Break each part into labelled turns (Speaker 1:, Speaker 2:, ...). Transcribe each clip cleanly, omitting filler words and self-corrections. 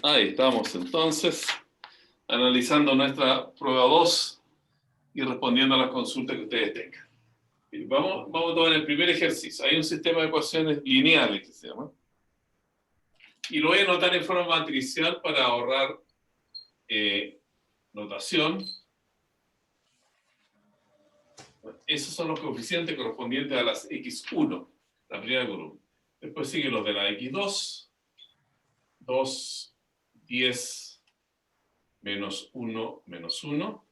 Speaker 1: Ahí estamos entonces, analizando nuestra prueba 2 y respondiendo a las consultas que ustedes tengan. Vamos a tomar el primer ejercicio. Hay un sistema de ecuaciones lineales que se llama. Y lo voy a anotar en forma matricial para ahorrar notación. Esos son los coeficientes correspondientes a las x1, la primera columna. Después siguen los de la x2, 2, 10, menos 1, menos 1.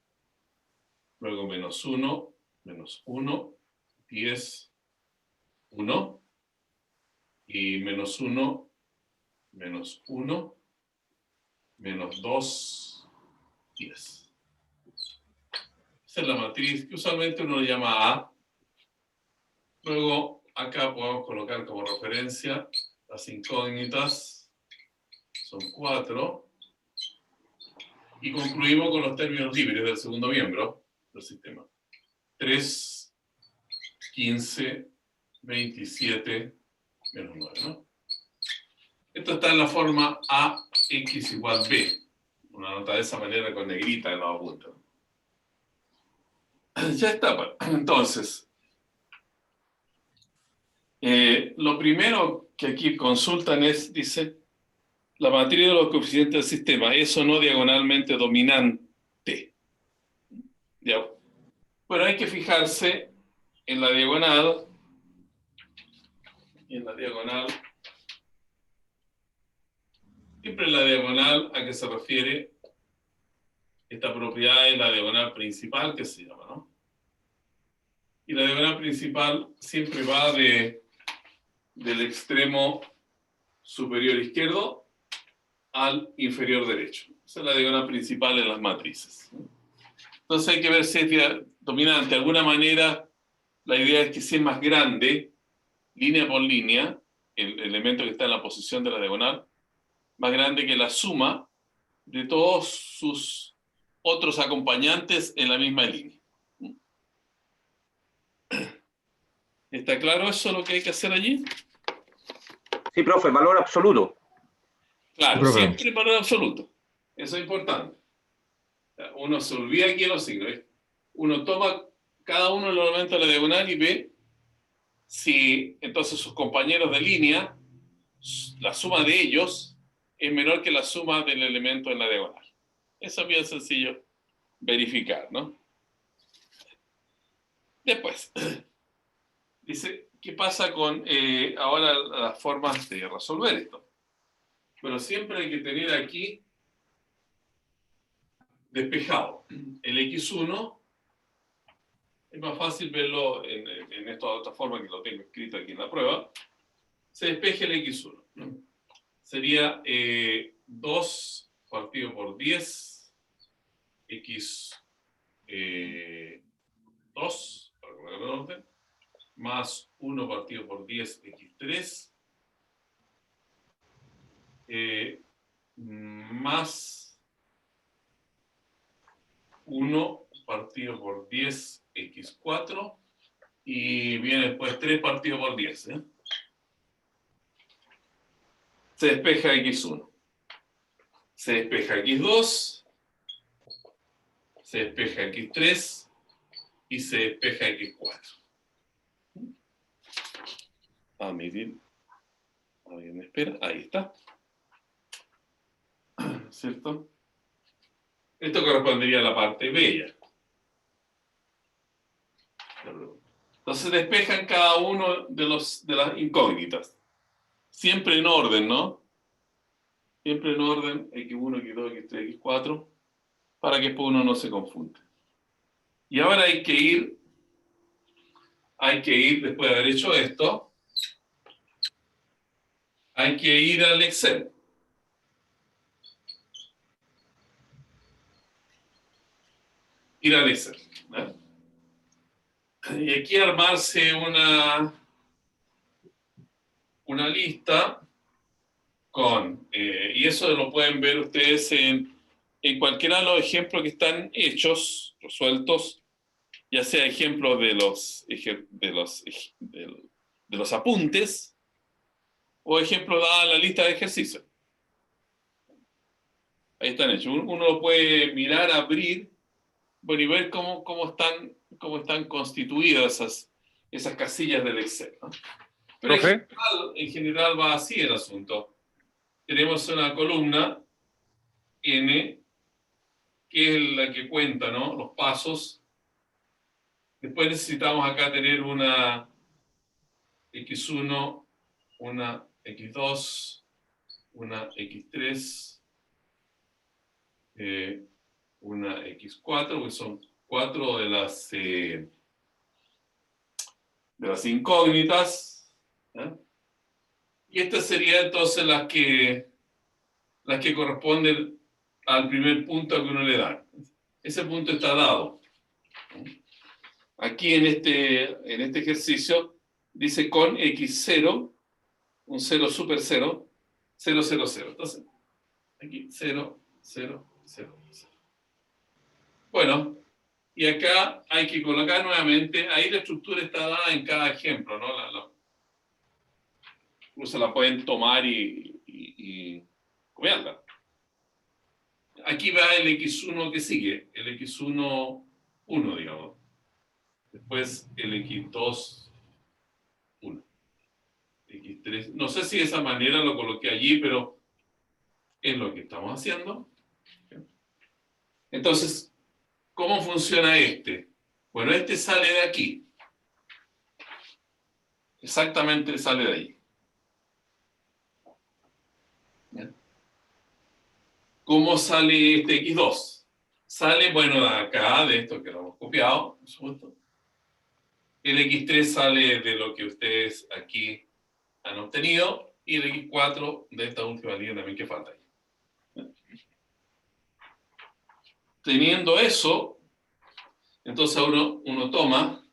Speaker 1: Luego menos 1, menos 1, 10, 1. Y menos 1, menos 1, menos 2, 10. Esa es la matriz que usualmente uno le llama A. Luego acá podemos colocar como referencia las incógnitas. Son 4. Y concluimos con los términos libres del segundo miembro del sistema. 3, 15, 27, menos 9, ¿no? Esto está en la forma AX igual B. Una nota de esa manera con negrita en los apuntes. Ya está. Entonces, lo primero que aquí consultan es, dice, la matriz de los coeficientes del sistema, ¿es o no diagonalmente dominante? Ya. Bueno, hay que fijarse en la diagonal. Y en la diagonal, siempre en la diagonal a que se refiere esta propiedad es la diagonal principal, que se llama, ¿no? Y la diagonal principal siempre va del extremo superior izquierdo al inferior derecho. Esa es la diagonal principal en las matrices. Entonces hay que ver si es dominante. De alguna manera, la idea es que si es más grande, línea por línea, el elemento que está en la posición de la diagonal, más grande que la suma de todos sus otros acompañantes en la misma línea. ¿Está claro eso lo que hay que hacer allí?
Speaker 2: Sí, profe, valor absoluto.
Speaker 1: Claro,
Speaker 3: Sí,
Speaker 1: siempre en valor absoluto. Eso es importante. Uno se olvida aquí de los signos. Uno toma cada uno de los elementos de la diagonal y ve si entonces sus compañeros de línea, la suma de ellos es menor que la suma del elemento en la diagonal. Eso es bien sencillo verificar, ¿no? Después, dice, ¿qué pasa con ahora las formas de resolver esto? Pero siempre hay que tener aquí despejado el x1. Es más fácil verlo en esta otra forma que lo tengo escrito aquí en la prueba. Se despeje el x1, ¿no? Sería 2 partido por 10 x2, para colocar el orden, más 1 partido por 10 x3, más 1 partido por 10 x4, y viene después 3 partido por 10. Se despeja x1. Se despeja x2. Se despeja x3. Y se despeja x4. A medir. ¿Alguien me espera? Ahí está. ¿Cierto? Esto correspondería a la parte bella. Entonces despejan cada uno de las incógnitas. Siempre en orden, ¿no? Siempre en orden, x1, x2, x3, x4, para que después uno no se confunda. Y ahora hay que ir, después de haber hecho esto, hay que ir al Excel. Ir al Excel, ¿no? Y aquí armarse una lista con, y eso lo pueden ver ustedes en cualquiera de los ejemplos que están hechos, resueltos, ya sea ejemplos de los apuntes o ejemplos dados en la lista de ejercicios. Ahí están hechos. Uno lo puede mirar, abrir, bueno, y ver cómo están constituidas esas casillas del Excel, ¿no? Pero
Speaker 2: Profe,
Speaker 1: en general va así el asunto. Tenemos una columna N, que es la que cuenta, ¿no?, los pasos. Después necesitamos acá tener una X1, una X2, una X3, una X4, que son 4 de las incógnitas, ¿eh? Y estas serían entonces las que corresponden al primer punto que uno le da. Ese punto está dado. Aquí en este ejercicio dice con X0, un 0 super 0, 0, 0, 0. Entonces, aquí 0, 0, 0, 0. Bueno, y acá hay que colocar nuevamente, ahí la estructura está dada en cada ejemplo, ¿no? Incluso la pueden tomar y copiarla. Aquí va el X1 que sigue, el X1, 1, digamos. Después el X2, 1. X3, no sé si de esa manera lo coloqué allí, pero es lo que estamos haciendo. Entonces, ¿cómo funciona este? Bueno, este sale de aquí. Exactamente sale de ahí. ¿Bien? ¿Cómo sale este X2? Sale, bueno, de acá, de esto que lo hemos copiado, por supuesto. El X3 sale de lo que ustedes aquí han obtenido, y el X4 de esta última línea también que falta ahí. Teniendo eso, entonces uno toma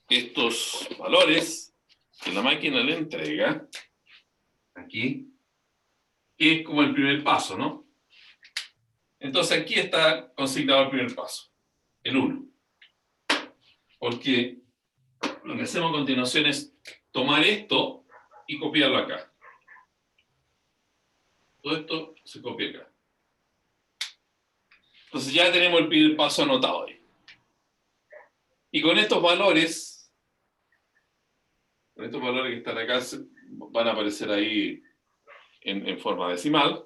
Speaker 1: estos valores que la máquina le entrega aquí, que es como el primer paso, ¿no? Entonces aquí está consignado el primer paso, el 1. Porque lo que hacemos a continuación es tomar esto y copiarlo acá. Todo esto se copia acá. Entonces ya tenemos el primer paso anotado ahí. Y con estos valores que están acá, van a aparecer ahí en forma decimal.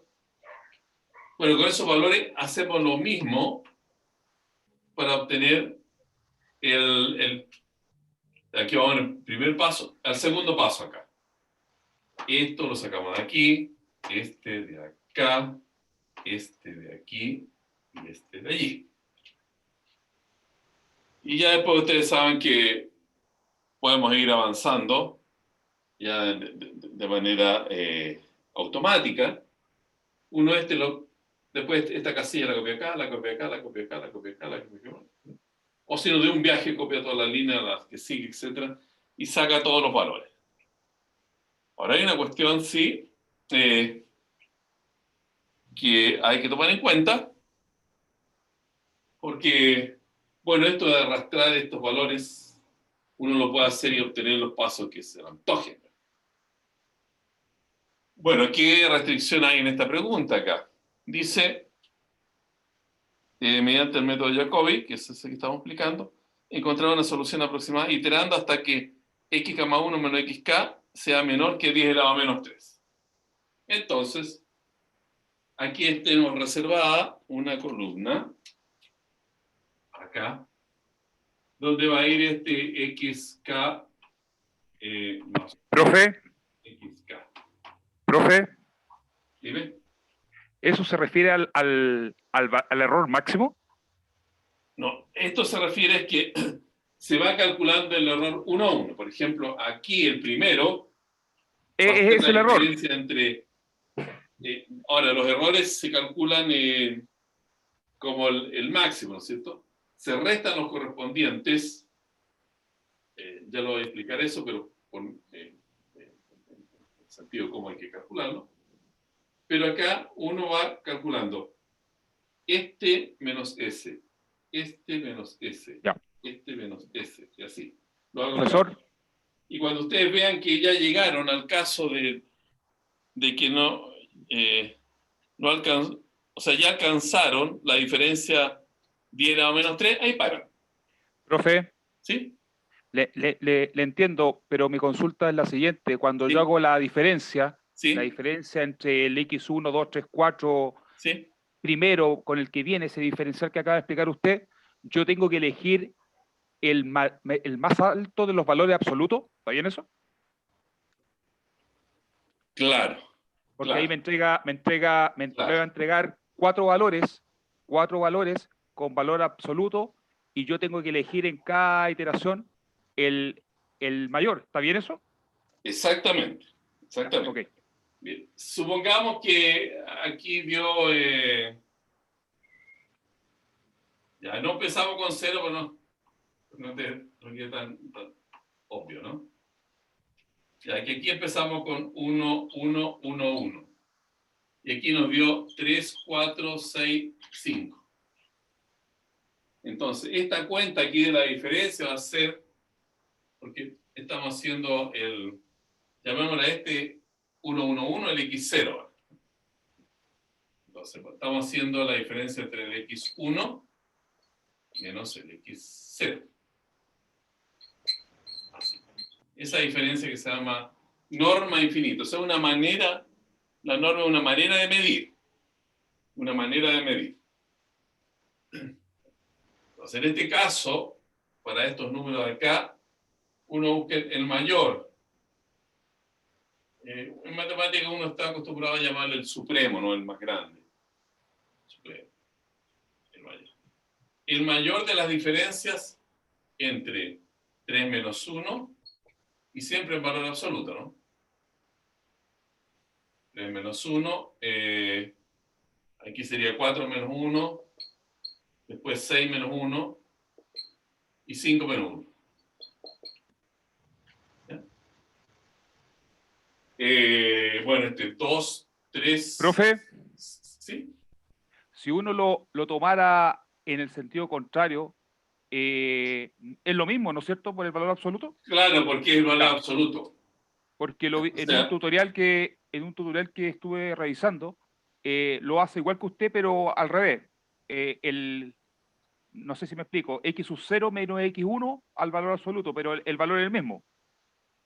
Speaker 1: Bueno, con esos valores hacemos lo mismo para obtener aquí vamos en el primer paso, al segundo paso acá. Esto lo sacamos de aquí, este de acá, este de aquí y este de allí. Y ya después ustedes saben que podemos ir avanzando ya de manera automática. Uno después esta casilla la copia acá, la copia acá, la copia acá, la copia acá, la copia acá. O si no, de un viaje copia todas las líneas, las que sigue, etc. Y saca todos los valores. Ahora hay una cuestión, sí, que hay que tomar en cuenta, porque, bueno, esto de arrastrar estos valores, uno lo puede hacer y obtener los pasos que se le antojen. Bueno, ¿qué restricción hay en esta pregunta acá? Dice, mediante el método Jacobi, que es ese que estamos explicando, encontrar una solución aproximada iterando hasta que x, 1 menos xk sea menor que 10 elevado a menos 3. Entonces, aquí tenemos reservada una columna, acá, donde va a ir este xk más
Speaker 2: profe,
Speaker 1: xk.
Speaker 2: profe,
Speaker 1: ¿Dime?
Speaker 2: ¿eso se refiere al error máximo?
Speaker 1: No, esto se refiere a que se va calculando el error 1 a 1. Por ejemplo, aquí el primero va a ser
Speaker 2: Es el
Speaker 1: la
Speaker 2: error.
Speaker 1: diferencia entre... ahora, los errores se calculan como el máximo, ¿no es cierto? Se restan los correspondientes, ya lo voy a explicar eso, pero con el sentido de cómo hay que calcularlo. Pero acá uno va calculando este menos S, este menos S,
Speaker 2: Ya.
Speaker 1: este menos S, y así. Lo hago
Speaker 2: Profesor,
Speaker 1: acá. Y cuando ustedes vean que ya llegaron al caso de que no no alcanzó, o sea, ya alcanzaron la diferencia 10 elevado a menos 3, ahí paran.
Speaker 2: Profe,
Speaker 1: ¿Sí?
Speaker 2: le entiendo, pero mi consulta es la siguiente. Cuando yo
Speaker 1: Sí,
Speaker 2: hago la
Speaker 1: sí,
Speaker 2: diferencia entre el X1, 2, 3, 4
Speaker 1: sí.
Speaker 2: primero con el que viene ese diferencial que acaba de explicar usted, yo tengo que elegir el más alto de los valores absolutos. ¿Está bien eso?
Speaker 1: Claro,
Speaker 2: Porque ahí
Speaker 1: claro,
Speaker 2: me va a
Speaker 1: claro.
Speaker 2: entregar cuatro valores con valor absoluto, y yo tengo que elegir en cada iteración el, el mayor. ¿Está bien eso?
Speaker 1: Exactamente,
Speaker 2: Ya, ok.
Speaker 1: exactamente. Bien. Supongamos que aquí dio, ya no empezamos con cero, pero no quede tan obvio, ¿no? Ya que aquí empezamos con 1, 1, 1, 1. Y aquí nos dio 3, 4, 6, 5. Entonces, esta cuenta aquí de la diferencia va a ser, porque estamos haciendo llamémosle a este 1, 1, 1, el x0. Entonces, estamos haciendo la diferencia entre el x1 menos el x0. Así. Esa diferencia que se llama norma infinita. O sea, la norma es una manera de medir. Una manera de medir. Entonces, en este caso, para estos números de acá, uno busca el mayor. En matemática uno está acostumbrado a llamarle el supremo, no el más grande. Supremo, el mayor. El mayor de las diferencias entre 3 menos 1 y siempre en valor absoluto, ¿no? 3 menos 1, aquí sería 4 menos 1, después 6 menos 1 y 5 menos 1. Bueno, 2, 3,
Speaker 2: Profe,
Speaker 1: ¿sí?
Speaker 2: si uno lo tomara en el sentido contrario, es lo mismo, ¿no es cierto? Por el valor absoluto.
Speaker 1: Claro, porque es el valor
Speaker 2: Ya,
Speaker 1: absoluto.
Speaker 2: porque lo vi
Speaker 1: O
Speaker 2: en
Speaker 1: sea,
Speaker 2: en un tutorial que estuve revisando, lo hace igual que usted, pero al revés. No sé si me explico, x sub 0 menos x1 al valor absoluto, pero el valor es el mismo.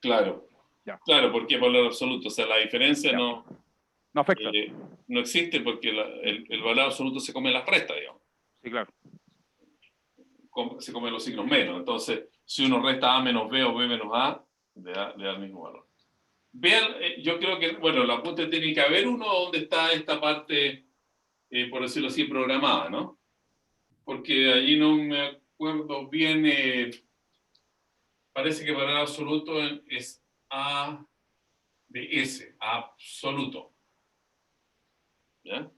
Speaker 1: claro,
Speaker 2: Ya,
Speaker 1: claro, porque es valor absoluto. O sea, la diferencia
Speaker 2: ya. No afecta.
Speaker 1: no existe porque el valor absoluto se come las restas, digamos.
Speaker 2: Sí, claro.
Speaker 1: Se come los signos menos. Entonces, si uno resta A menos B o B menos A, le da el mismo valor. Vean, yo creo que, bueno, el apunte tiene que haber uno donde está esta parte, por decirlo así, programada, ¿no? Porque allí no me acuerdo bien, parece que para el absoluto es A de S, absoluto. ¿Ya?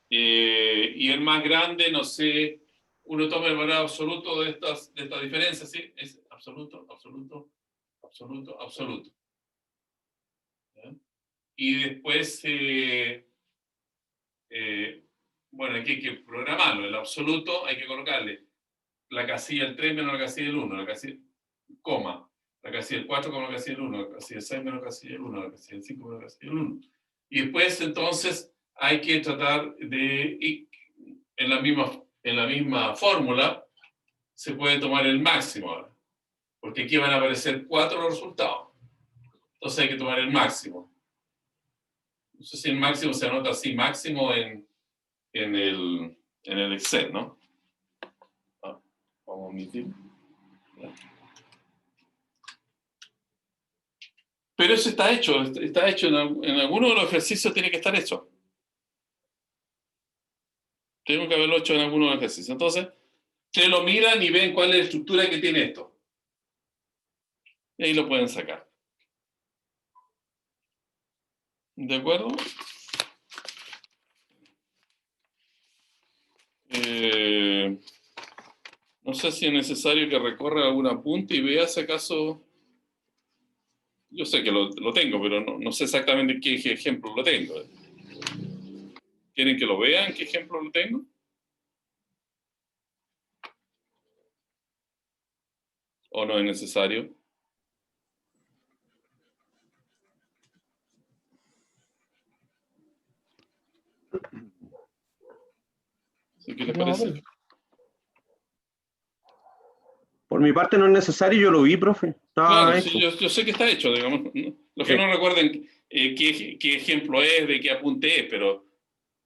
Speaker 1: Y el más grande, no sé, uno toma el valor absoluto de estas diferencias, ¿sí? Es absoluto, absoluto, absoluto, absoluto. ¿Ya? Y después, bueno, aquí hay que programarlo. El absoluto hay que colocarle la casilla del 3 menos la casilla del 1, la casilla, coma, la casilla del 4 con la casilla del 1, la casilla del 6 menos la casilla del 1, la casilla del 5 menos la casilla del 1. Y después, entonces, hay que tratar de, en la misma fórmula, se puede tomar el máximo ahora, porque aquí van a aparecer 4 resultados. Entonces hay que tomar el máximo. No sé si el máximo se anota así, máximo en el Excel, ¿no? Ah, vamos a omitir. Pero eso está hecho en alguno de los ejercicios tiene que estar hecho. Tengo que haberlo hecho en alguno de los ejercicios. Entonces, te lo miran y ven cuál es la estructura que tiene esto. Y ahí lo pueden sacar. ¿De acuerdo? No sé si es necesario que recorra algún apunte y vea si acaso. Yo sé que lo tengo, pero no sé exactamente qué ejemplo lo tengo. ¿Quieren que lo vean qué ejemplo lo tengo? ¿O no es necesario? ¿Qué les parece?
Speaker 3: Por mi parte no es necesario, yo lo vi, profe. Estaba
Speaker 1: Claro,
Speaker 3: hecho.
Speaker 1: sí, yo sé que está hecho, digamos. Los que no recuerden qué ejemplo es, de qué apunte es, pero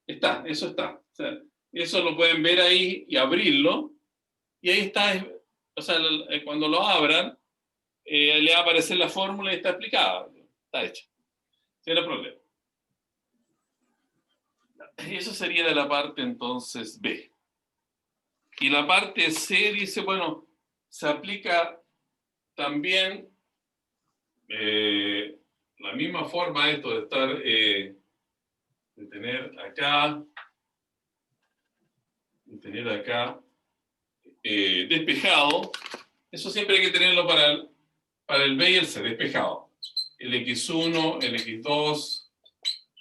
Speaker 1: está, eso está. O sea, eso lo pueden ver ahí y abrirlo, y ahí está, o sea, cuando lo abran, le va a aparecer la fórmula y está explicada, está hecha, sin problema. Y eso sería de la parte entonces B. Y la parte C dice, bueno, se aplica también la misma forma esto de estar, de tener acá, despejado. Eso siempre hay que tenerlo para el B y el C, despejado. El X1, el X2,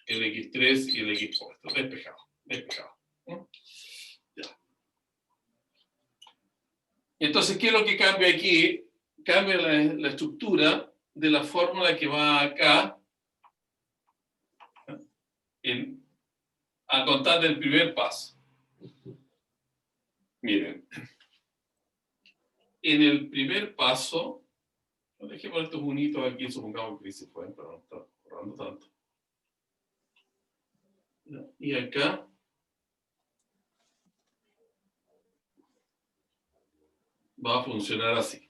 Speaker 1: el X3 y el X4, despejado. ¿No? Ya. Entonces, ¿qué es lo que cambia aquí? Cambia la estructura de la fórmula que va acá a contar del primer paso. Miren, en el primer paso, dejemos estos unitos aquí, supongamos que se fue, pero no está borrando tanto. Y acá, va a funcionar así.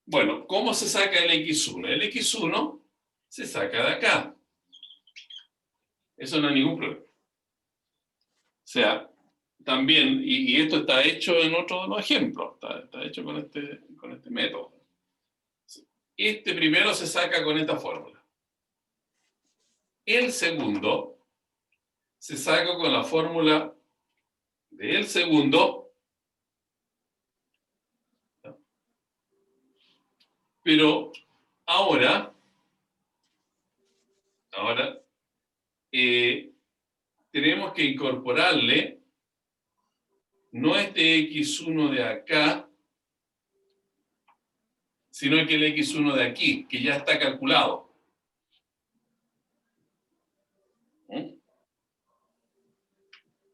Speaker 1: Bueno, ¿cómo se saca el X1? El X1 se saca de acá. Eso no hay ningún problema. O sea, también, y esto está hecho en otro de los ejemplos, está hecho con este método. Este primero se saca con esta fórmula. El segundo se saca con la fórmula del segundo, pero ahora tenemos que incorporarle no este X1 de acá, sino que el X1 de aquí, que ya está calculado.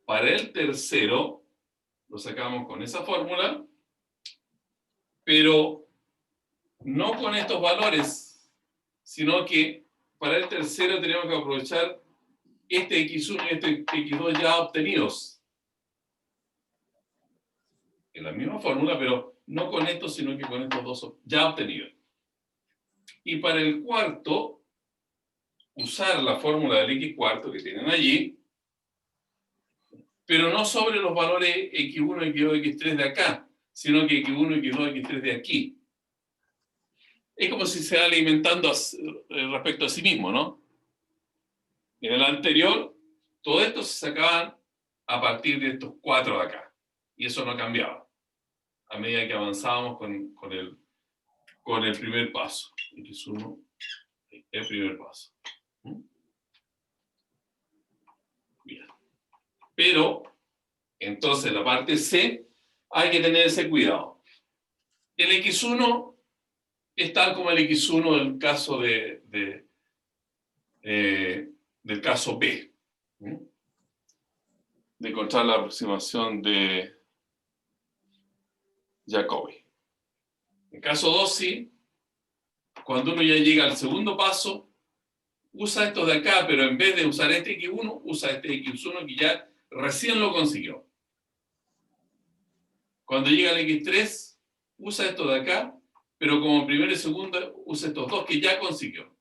Speaker 1: Para el tercero, lo sacamos con esa fórmula, pero no con estos valores, sino que para el tercero tenemos que aprovechar este X1 y este X2 ya obtenidos. En la misma fórmula, pero no con estos, sino que con estos dos ya obtenidos. Y para el cuarto, usar la fórmula del X cuarto que tienen allí, pero no sobre los valores X1, X2, X3 de acá, sino que X1, X2, X3 de aquí. Es como si se va alimentando respecto a sí mismo, ¿no? En el anterior, todo esto se sacaban a partir de estos cuatro de acá. Y eso no cambiaba a medida que avanzábamos con el primer paso. X1, el primer paso. Bien. Pero, entonces, la parte C, hay que tener ese cuidado. El X1 es tal como el X1 del caso del caso B. De encontrar la aproximación de Jacobi. En caso 2, sí, cuando uno ya llega al segundo paso, usa esto de acá, pero en vez de usar este X1, usa este X1 que ya recién lo consiguió. Cuando llega al X3, usa esto de acá, pero como primero y segundo, usa estos dos que ya consiguió.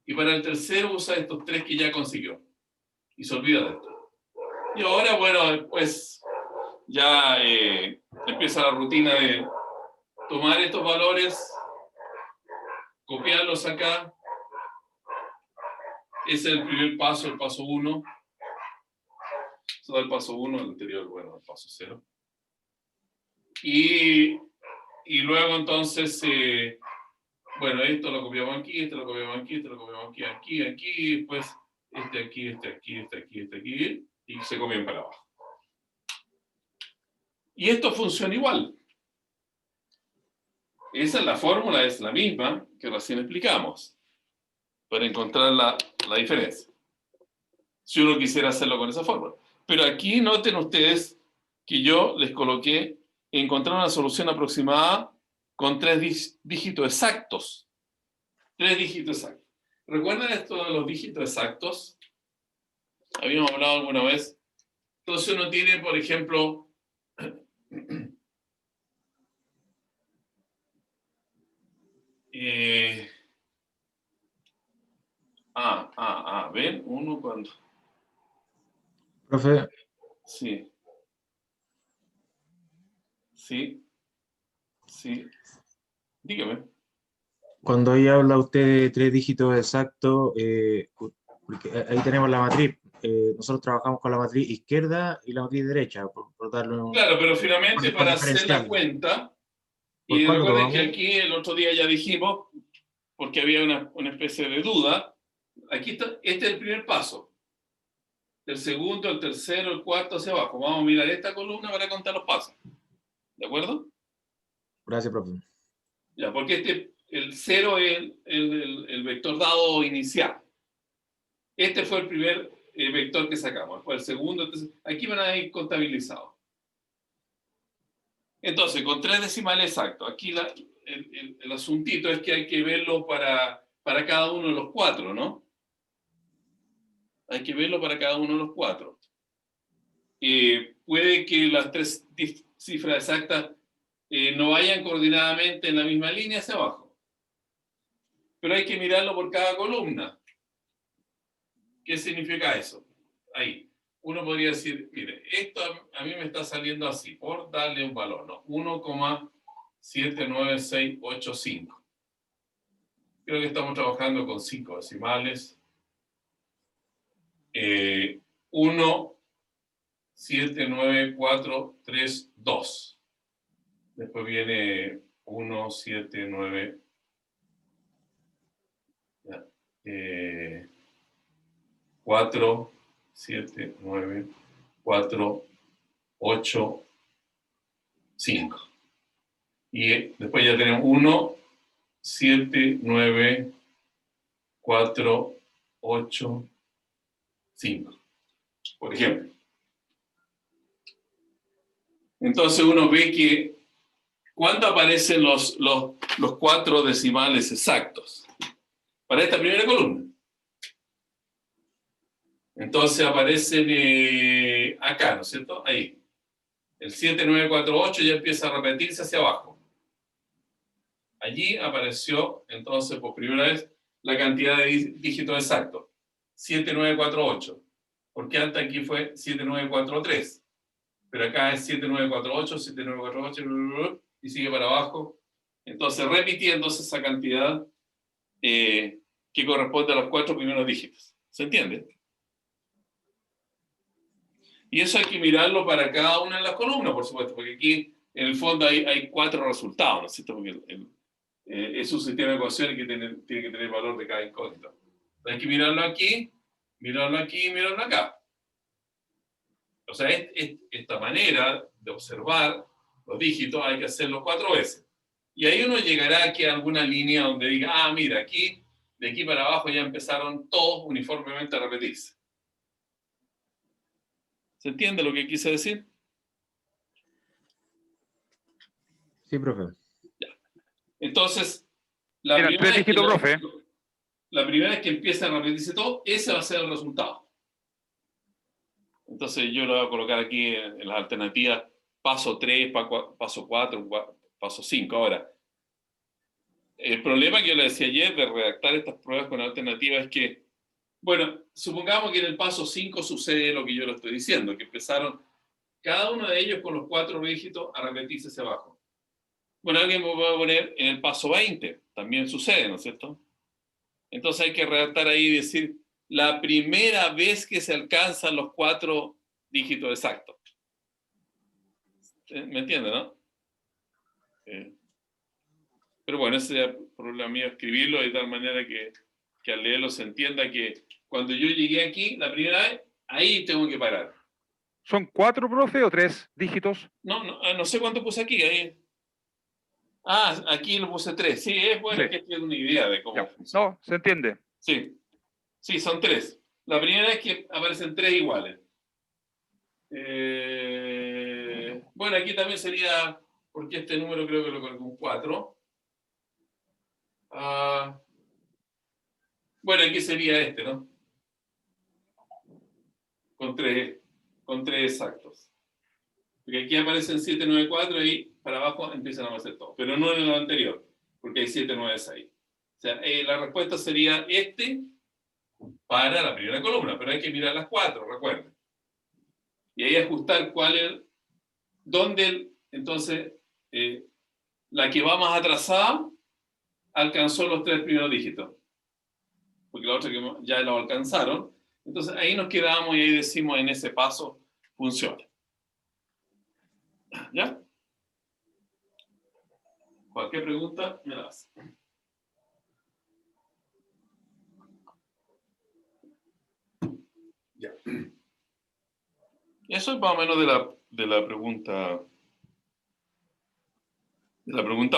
Speaker 1: Y para el tercero, usa estos tres que ya consiguió. Y se olvida de esto. Y ahora, bueno, después ya empieza la rutina de tomar estos valores, copiarlos acá. Ese es el primer paso, el paso 1. Eso da el paso 1, el anterior, bueno, el paso 0. Y luego entonces, bueno, esto lo copiamos aquí, esto lo copiamos aquí, esto lo copiamos aquí, y después este aquí, y se copian para abajo. Y esto funciona igual. Esa es la fórmula, es la misma que recién explicamos, para encontrar la diferencia. Si uno quisiera hacerlo con esa fórmula. Pero aquí noten ustedes que yo les coloqué encontrar una solución aproximada con 3 dígitos exactos. 3 dígitos exactos. ¿Recuerdan esto de los dígitos exactos? Habíamos hablado alguna vez. Entonces uno tiene, por ejemplo, ¿ven? Uno cuando...
Speaker 4: Profe,
Speaker 1: Sí. Sí. Sí. Dígame.
Speaker 4: cuando ahí habla usted de 3 dígitos exactos, porque ahí tenemos la matriz. Nosotros trabajamos con la matriz izquierda y la matriz derecha, por darle un...
Speaker 1: Claro, pero finalmente
Speaker 4: por
Speaker 1: para hacer la
Speaker 4: diferenciarlo.
Speaker 1: cuenta,
Speaker 4: ¿Por
Speaker 1: y
Speaker 4: cuál lo
Speaker 1: recuerden
Speaker 4: tomamos?
Speaker 1: que aquí el otro día ya dijimos, porque había una especie de duda, aquí está, este es el primer paso. El segundo, el tercero, el cuarto hacia abajo. Vamos a mirar esta columna para contar los pasos. ¿De acuerdo?
Speaker 4: Gracias, profe.
Speaker 1: Ya, porque el 0 es el vector dado inicial. Este fue el primer vector que sacamos. Después el segundo, entonces, aquí van a ir contabilizados. Entonces, con 3 decimales exactos. Aquí el asuntito es que hay que verlo para cada uno de los 4, ¿no? Hay que verlo para cada uno de los 4. Puede que las 3 cifras exactas no vayan coordinadamente en la misma línea hacia abajo. Pero hay que mirarlo por cada columna. ¿Qué significa eso? Ahí. Uno podría decir, mire, esto a mí me está saliendo así, por darle un valor, ¿no? 1,79685. Creo que estamos trabajando con 5 decimales. 1,79432. Después viene 1,79. 4, 7, 9, 4, 8, 5. Y después ya tenemos 1, 7, 9, 4, 8, 5. Por ejemplo. Entonces uno ve que ¿cuándo aparecen los 4 decimales exactos? Para esta primera columna. Entonces aparecen acá, ¿no es cierto? Ahí. El 7948 ya empieza a repetirse hacia abajo. Allí apareció, entonces, por primera vez, la cantidad de dígitos exactos. 7948. Porque antes aquí fue 7943. Pero acá es 7948, 7948, y sigue para abajo. Entonces, repitiéndose esa cantidad que corresponde a los 4 primeros dígitos. ¿Se entiende? Y eso hay que mirarlo para cada una de las columnas, por supuesto, porque aquí en el fondo hay 4 resultados, ¿no es cierto? Porque es un sistema de ecuaciones que tiene que tener valor de cada incógnito. Hay que mirarlo aquí, mirarlo aquí y mirarlo acá. O sea, esta manera de observar los dígitos hay que hacerlo 4 veces. Y ahí uno llegará aquí a alguna línea donde diga, mira, aquí, de aquí para abajo ya empezaron todos uniformemente a repetirse. ¿Se entiende lo que quise decir?
Speaker 4: Sí, profe.
Speaker 1: Ya. Entonces, la
Speaker 2: Eran
Speaker 1: primera
Speaker 2: 3 dígitos, profe.
Speaker 1: la primera vez que empieza a repetirse todo, ese va a ser el resultado. Entonces yo lo voy a colocar aquí en las alternativas, paso 3, paso 4, paso 5. Ahora, el problema que yo le decía ayer de redactar estas pruebas con alternativas es que, bueno, supongamos que en el paso 5 sucede lo que yo le estoy diciendo, que empezaron cada uno de ellos con los 4 dígitos a repetirse hacia abajo. Bueno, alguien me va a poner en el paso 20, también sucede, ¿no es cierto? Entonces hay que redactar ahí y decir la primera vez que se alcanzan los 4 dígitos exactos. ¿Me entiende, no? Pero bueno, ese es el problema mío, escribirlo de tal manera que al leerlo se entienda que cuando yo llegué aquí, la primera vez, ahí tengo que parar.
Speaker 2: ¿Son 4, profe, o 3 dígitos?
Speaker 1: No sé cuánto puse aquí. Ahí. Aquí lo puse 3. Sí, es bueno,
Speaker 2: Sí.
Speaker 1: que tiene una idea de cómo funciona.
Speaker 2: No, se entiende.
Speaker 1: Sí, son 3. La primera es que aparecen 3 iguales. Bueno, aquí también sería, porque este número creo que lo coloqué un 4. Bueno, aquí sería este, ¿no? Con tres exactos. Porque aquí aparecen 7, 9, 4 y para abajo empiezan a aparecer todos. Pero no en lo anterior, porque hay 7, 9, 6. O sea, la respuesta sería este para la primera columna, pero hay que mirar las 4, recuerden. Y ahí ajustar entonces, la que va más atrasada alcanzó los 3 primeros dígitos. Porque la otra que ya lo alcanzaron. Entonces ahí nos quedamos y ahí decimos en ese paso funciona. ¿Ya? Cualquier pregunta, me la hace. Ya. Eso es más o menos de la pregunta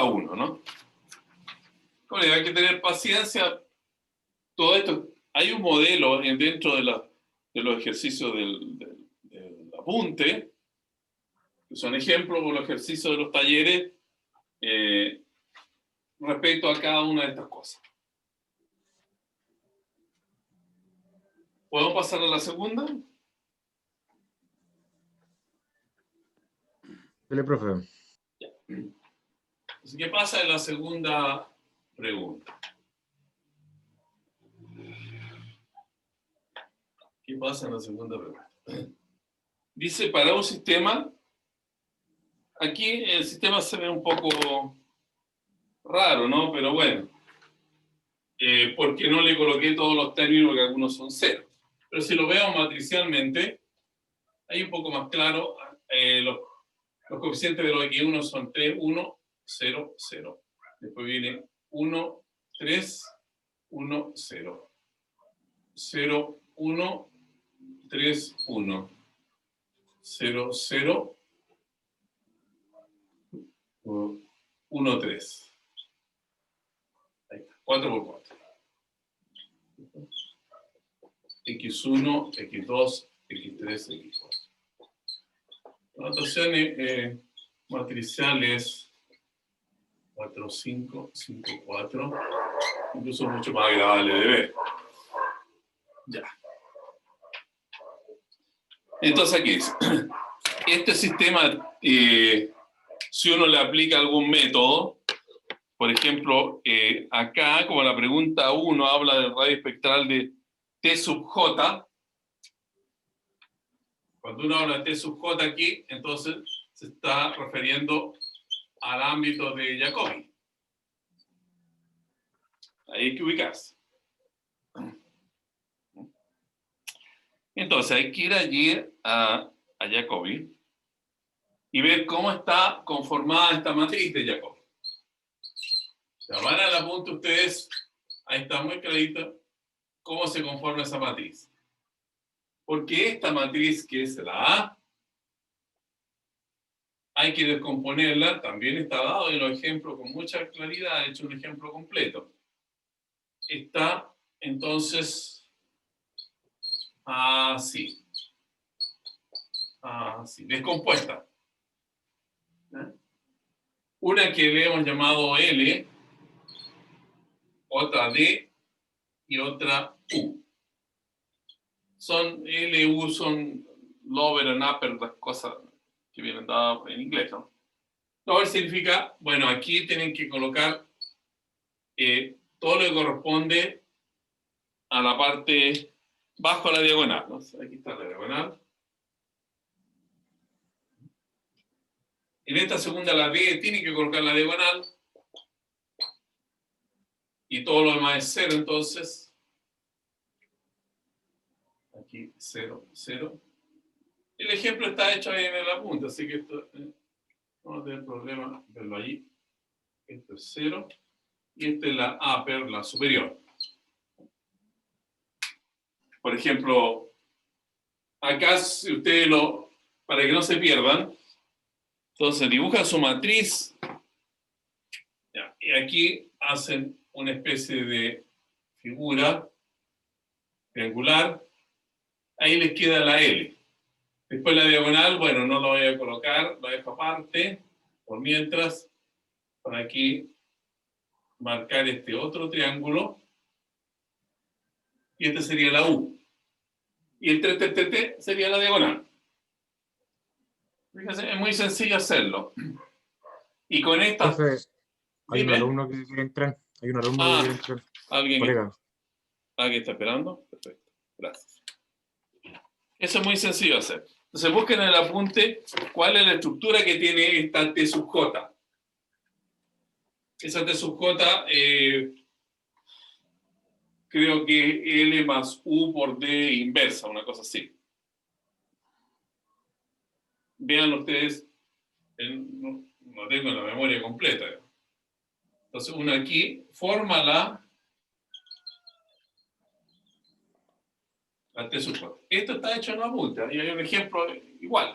Speaker 1: 1, ¿no? Bueno, hay que tener paciencia. Todo esto, hay un modelo dentro de los ejercicios del apunte, que son ejemplos por los ejercicios de los talleres respecto a cada una de estas cosas. ¿Podemos pasar a la segunda?
Speaker 4: Dale, profe.
Speaker 1: Ya. Así que pasa en la segunda pregunta. ¿Qué pasa en la segunda pregunta? Dice, para un sistema, aquí el sistema se ve un poco raro, ¿no? Pero bueno, porque no le coloqué todos los términos, porque algunos son ceros. Pero si lo veo matricialmente, ahí un poco más claro, los coeficientes de los X1 son 3, 1, 0, 0. Después viene 1, 3, 1, 0. 0, 1, 3, 1. 0, 0, 1, 3. Ahí está, 4 por 4. X1, X2, X3, X4. La notación matricial es 4, 5, 5, 4. Incluso mucho más agradable de ver. Ya. Entonces aquí dice, este sistema, si uno le aplica algún método, por ejemplo, acá, como la pregunta 1 habla del radio espectral de T sub J, cuando uno habla de T sub J aquí, entonces se está refiriendo al ámbito de Jacobi. Ahí hay que ubicarse. Entonces hay que ir allí a Jacobi y ver cómo está conformada esta matriz de Jacobi. O sea, van al apunte ustedes, ahí está muy clarito cómo se conforma esa matriz. Porque esta matriz, que es la A, hay que descomponerla, también está dado en los ejemplos con mucha claridad, he hecho un ejemplo completo. Está entonces así. Así, descompuesta. Una que le hemos llamado L, otra D y otra U. Son L, U, son lower and upper, las cosas que vienen dadas en inglés, ¿no? Lower significa, bueno, aquí tienen que colocar todo lo que corresponde a la parte bajo la diagonal, ¿no? Aquí está la diagonal. En esta segunda, la D, tiene que colocar la diagonal. Y todo lo demás es 0, entonces. Aquí, 0, 0. El ejemplo está hecho ahí en el apunte, así que esto no va a tener problema verlo allí. Esto es 0. Y esta es la upper, la superior. Por ejemplo, acá, si ustedes para que no se pierdan, entonces dibujan su matriz. Ya, y aquí hacen una especie de figura triangular. Ahí les queda la L. Después la diagonal, bueno, no lo voy a colocar, lo dejo aparte, por mientras, para aquí marcar este otro triángulo, y este sería la U. Y el T sería la diagonal. Fíjense, es muy sencillo hacerlo. Y con esta...
Speaker 4: Profe, hay un
Speaker 1: Dime.
Speaker 4: alumno que quiere entrar. Hay un alumno que quiere entrar.
Speaker 1: ¿Alguien
Speaker 4: Colega.
Speaker 1: que está esperando? Perfecto, gracias. Eso es muy sencillo de hacer. Entonces busquen en el apunte cuál es la estructura que tiene esta T sub J. Esa T sub J, creo que L más U por D inversa, una cosa así. Vean ustedes, no tengo la memoria completa. Entonces uno aquí forma la T sub J. Esto está hecho en la punta y hay un ejemplo igual.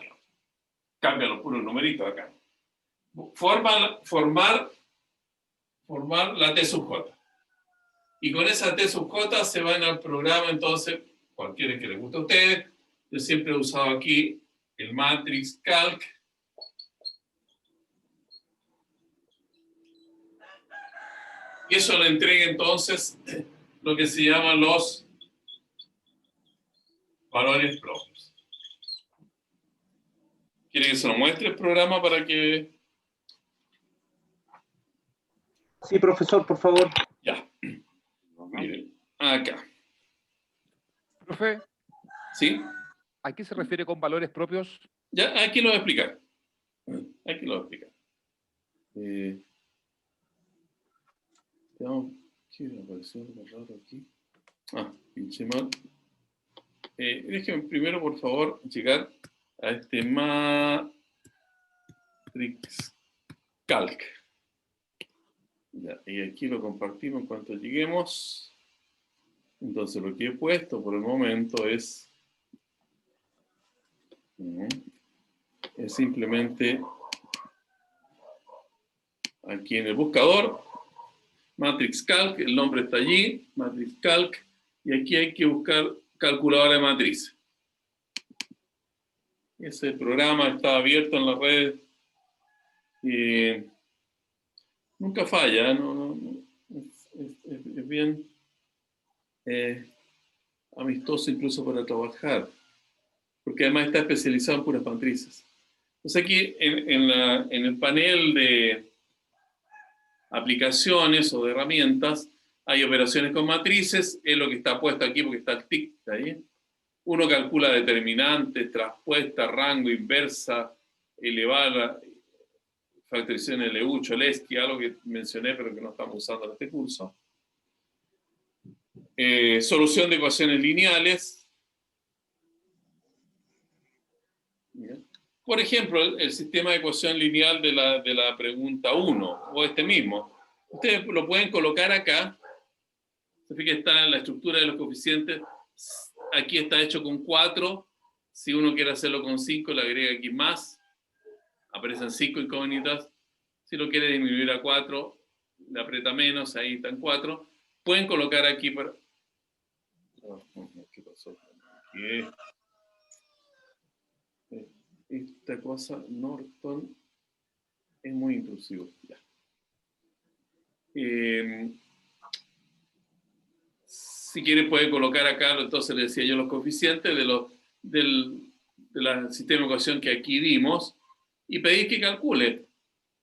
Speaker 1: Cambia los puros numeritos acá. Formar la T sub J. Y con esa T sub J se van al programa, entonces, cualquiera que les guste a ustedes. Yo siempre he usado aquí el Matrix Calc. Y eso le entrega entonces lo que se llaman los valores propios. ¿Quieren que se lo muestre el programa para que...?
Speaker 3: Sí, profesor, por favor.
Speaker 1: Ya. Miren, acá.
Speaker 2: Profe,
Speaker 1: ¿Sí?
Speaker 2: ¿a qué se refiere con valores propios?
Speaker 1: Ya, aquí lo voy a explicar. Aquí lo voy a explicar. ¿Qué me apareció algo raro aquí? Pinche mal. Déjenme primero, por favor, llegar a este Matrix Calc. Ya, y aquí lo compartimos en cuanto lleguemos. Entonces, lo que he puesto por el momento es simplemente aquí en el buscador, Matrix Calc, el nombre está allí, Matrix Calc, y aquí hay que buscar calculadora de matriz. Ese programa está abierto en la red y nunca falla, es bien amistoso incluso para trabajar, porque además está especializado en puras matrices. Entonces aquí en el panel de aplicaciones o de herramientas hay operaciones con matrices, es lo que está puesto aquí porque está el tic ahí. Uno calcula determinantes, traspuesta, rango, inversa, elevada, factorización LU, Cholesky, algo que mencioné pero que no estamos usando en este curso. Solución de ecuaciones lineales. Por ejemplo, el sistema de ecuación lineal de la pregunta 1, o este mismo. Ustedes lo pueden colocar acá. Se fijan que está en la estructura de los coeficientes. Aquí está hecho con 4. Si uno quiere hacerlo con 5, le agrega aquí más. Aparecen 5 incógnitas. Si lo quiere disminuir a 4, le aprieta menos. Ahí están 4. Pueden colocar aquí para... ¿Qué pasó? Esta cosa, Norton, es muy intrusivo. Ya. Si quiere puede colocar acá, entonces le decía yo los coeficientes del sistema de ecuación que aquí dimos y pedir que calcule.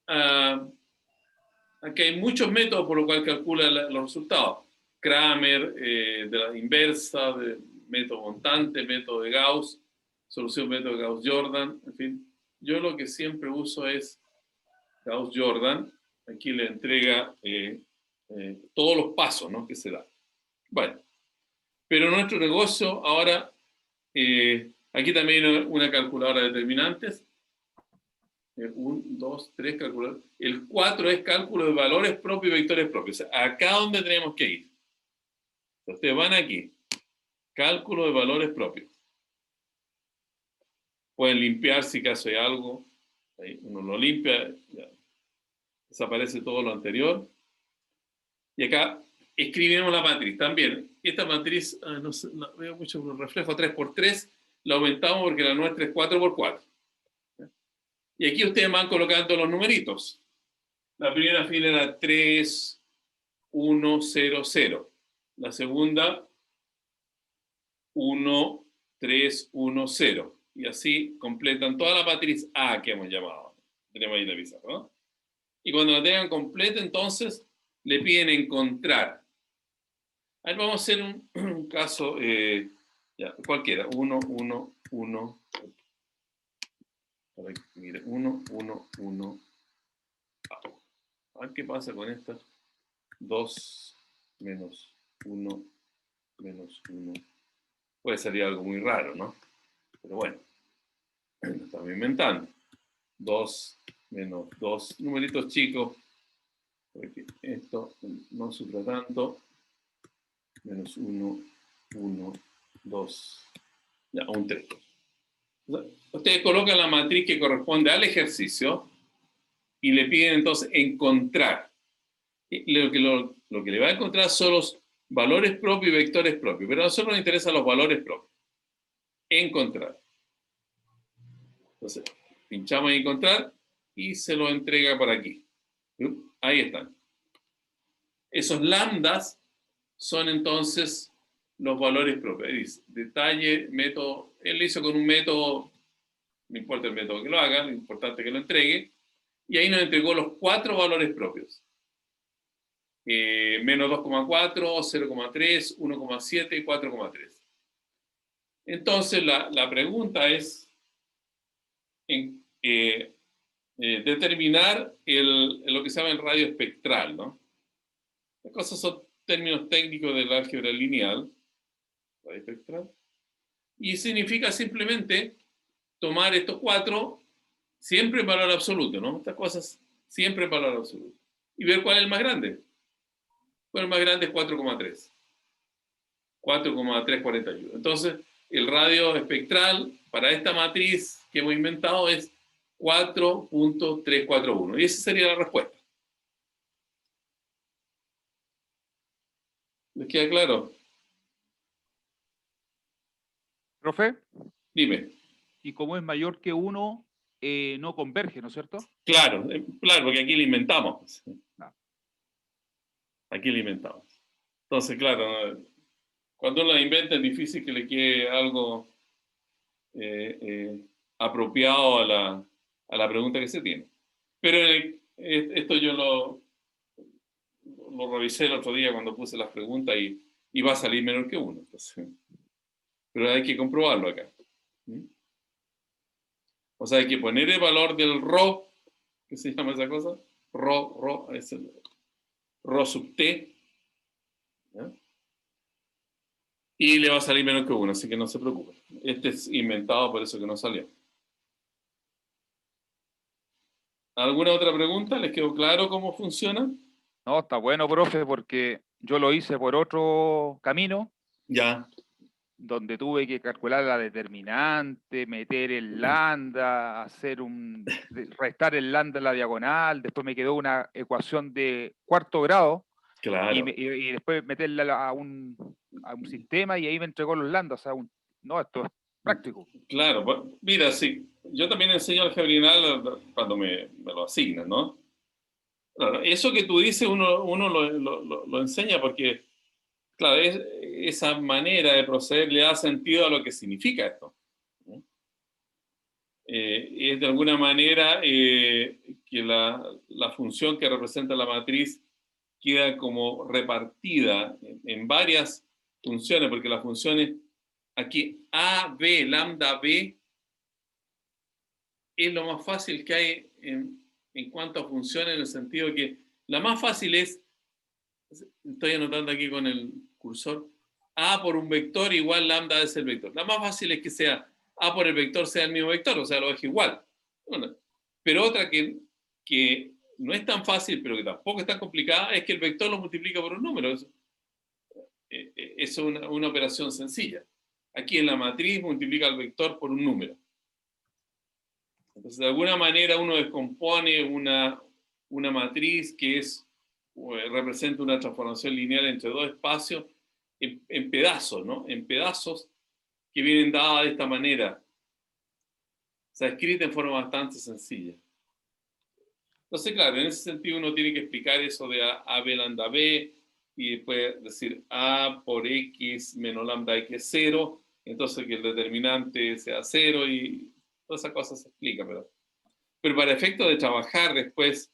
Speaker 1: Aquí hay muchos métodos por los cuales calcula los resultados. Kramer, de la inversa, de método montante, método de Gauss, solución método de Gauss-Jordan, en fin. Yo lo que siempre uso es Gauss-Jordan. Aquí le entrega todos los pasos, ¿no?, que se da. Bueno, pero nuestro negocio ahora, aquí también hay una calculadora de determinantes. 1, 2, 3 calculadores. El 4 es cálculo de valores propios y vectores propios. O sea, acá donde tenemos que ir. Ustedes van aquí. Cálculo de valores propios. Pueden limpiar si acaso hay algo. Ahí uno lo limpia. Ya. Desaparece todo lo anterior. Y acá escribimos la matriz también. Esta matriz, no sé, no, veo mucho reflejo 3×3. la aumentamos porque la nuestra es 4 por 4. Y aquí ustedes van colocando los numeritos. La primera fila era 3, 1, 0, 0. La segunda, 1, 3, 1, 0. Y así completan toda la matriz A que hemos llamado. Tenemos ahí la pizarra, ¿no? Y cuando la tengan completa, entonces le piden encontrar. A ver, vamos a hacer un caso ya, cualquiera. 1, 1, 1. Mire, 1, 1, 1. A ver qué pasa con esta. 2 menos 1 menos 1. Puede salir algo muy raro, ¿no? Pero bueno, lo estamos inventando. 2 menos 2. Numeritos chicos. Porque esto no sufra tanto. Menos 1, 1, 2. Ya, un 3. Ustedes colocan la matriz que corresponde al ejercicio y le piden entonces encontrar. Lo que le va a encontrar son los valores propios y vectores propios, pero a nosotros nos interesan los valores propios. Encontrar. Entonces, pinchamos en encontrar y se lo entrega por aquí. Ahí están. Esos lambdas son entonces los valores propios. Dice, detalle, método. Él lo hizo con un método, no importa el método que lo haga, lo importante es que lo entregue. Y ahí nos entregó los 4 valores propios. Menos 2,4, 0,3, 1,7 y 4,3. Entonces, la pregunta es determinar lo que se llama el radio espectral, ¿no? Las cosas son términos técnicos del álgebra lineal, radio espectral, y significa simplemente tomar estos 4 siempre en valor absoluto, ¿no? Estas cosas siempre en valor absoluto. Y ver cuál es el más grande. Bueno, el más grande es 4,3. 4,341. Entonces, el radio espectral para esta matriz que hemos inventado es 4.341. Y esa sería la respuesta. ¿Les queda claro?
Speaker 2: Profe,
Speaker 1: Dime.
Speaker 2: y como es mayor que 1, no converge, ¿no es cierto?
Speaker 1: Claro, claro, porque aquí lo inventamos.
Speaker 2: Ah.
Speaker 1: Aquí lo inventamos. Entonces, claro, ¿no? Cuando uno la inventa es difícil que le quede algo apropiado a la pregunta que se tiene. Pero esto yo lo revisé el otro día cuando puse las preguntas y va a salir menor que 1. Entonces, pero hay que comprobarlo acá. O sea, hay que poner el valor del ρ, ¿qué se llama esa cosa? Ρ, es el ρ sub t, ¿ya? Y le va a salir menos que 1, así que no se preocupen. Este es inventado, por eso que no salió. ¿Alguna otra pregunta? ¿Les quedó claro cómo funciona?
Speaker 2: No, está bueno, profe, porque yo lo hice por otro camino,
Speaker 1: Ya.
Speaker 2: donde tuve que calcular la determinante, meter el lambda, restar el lambda en la diagonal, después me quedó una ecuación de 4º grado,
Speaker 1: Claro.
Speaker 2: y después meterla a un sistema y ahí me entregó los lambdas. O sea, no, esto es práctico.
Speaker 1: Claro, bueno, mira, sí, yo también enseño álgebra lineal cuando me lo asignan, ¿no? Claro, eso que tú dices uno lo enseña porque, claro, esa manera de proceder le da sentido a lo que significa esto. Es de alguna manera que la función que representa la matriz queda como repartida en varias funciones, porque las funciones aquí A, B, lambda B, es lo más fácil que hay en cuanto a funciones, en el sentido que la más fácil es, estoy anotando aquí con el cursor, A por un vector igual lambda es el vector. La más fácil es que sea A por el vector sea el mismo vector, o sea, lo deje igual. Bueno, pero otra que no es tan fácil, pero que tampoco es tan complicada, es que el vector lo multiplica por un número. Eso es una operación sencilla. Aquí en la matriz multiplica el vector por un número. Entonces, de alguna manera uno descompone una matriz que representa una transformación lineal entre dos espacios en pedazos, ¿no? En pedazos que vienen dadas de esta manera. O sea, escrita en forma bastante sencilla. Entonces, claro, en ese sentido uno tiene que explicar eso de A, B, lambda, B, y después decir A por X menos lambda X es 0, entonces que el determinante sea 0, y todas esas cosas se explican, pero para efecto de trabajar después,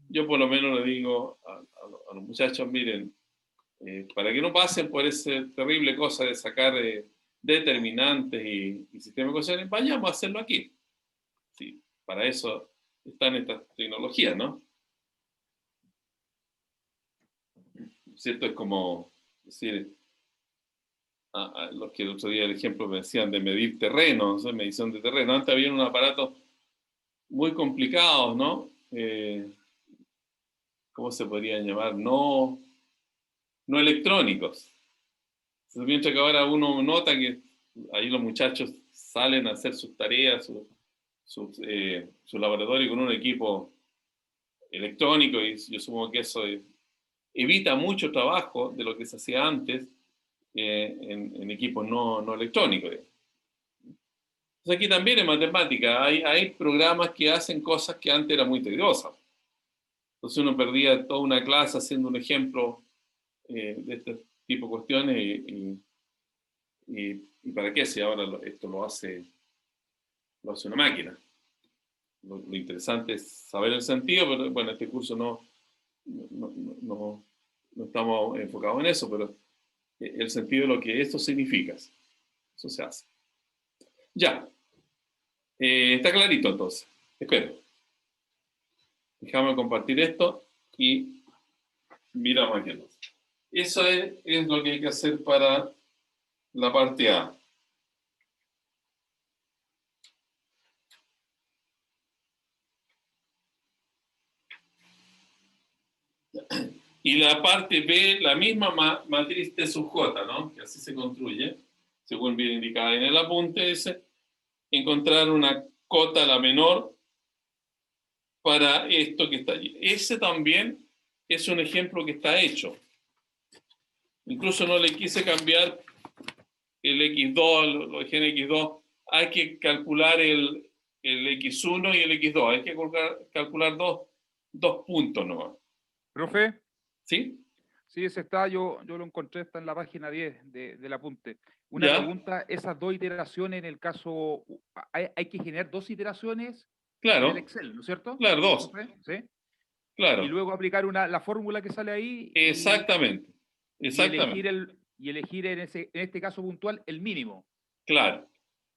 Speaker 1: yo por lo menos le digo a los muchachos, miren, para que no pasen por esa terrible cosa de sacar determinantes y sistemas de ecuaciones, vayamos a hacerlo aquí. Sí, para eso están estas tecnologías, ¿no? ¿Cierto? Es como decir, los que el otro día el ejemplo me decían de medir terrenos, medición de terreno. Antes había unos aparatos muy complicados, ¿no? ¿Cómo se podrían llamar? No electrónicos. Entonces, mientras que ahora uno nota que ahí los muchachos salen a hacer sus tareas, su laboratorio con un equipo electrónico, y yo supongo que eso evita mucho trabajo de lo que se hacía antes en equipos no electrónicos. Entonces aquí también en matemática hay programas que hacen cosas que antes eran muy tediosas. Entonces uno perdía toda una clase haciendo un ejemplo de este tipo de cuestiones y ¿para qué? Si ahora esto lo hace una máquina. Lo interesante es saber el sentido, pero bueno, este curso no estamos enfocados en eso, pero el sentido de lo que esto significa, eso se hace. Ya, está clarito entonces, espero. Déjame compartir esto y miramos aquí entonces. Eso es lo que hay que hacer para la parte A. Y la parte B, la misma matriz T sub J, ¿no? Que así se construye, según bien indicada en el apunte, es encontrar una cota la menor para esto que está allí. Ese también es un ejemplo que está hecho. Incluso no le quise cambiar el X2, lo dejé en X2. Hay que calcular el X1 y el X2. Hay que calcular dos puntos nomás.
Speaker 2: Profe,
Speaker 1: ¿Sí?
Speaker 2: sí, ese está, yo lo encontré, está en la página 10 del apunte. Una
Speaker 1: ¿Ya?
Speaker 2: pregunta, esas dos iteraciones en el caso, hay que generar dos iteraciones en
Speaker 1: Claro,
Speaker 2: el Excel, ¿no es cierto?
Speaker 1: claro, dos.
Speaker 2: Profe, ¿sí?
Speaker 1: Claro,
Speaker 2: Y luego aplicar la fórmula que sale ahí
Speaker 1: exactamente,
Speaker 2: y
Speaker 1: exactamente,
Speaker 2: elegir en este caso puntual el mínimo,
Speaker 1: claro.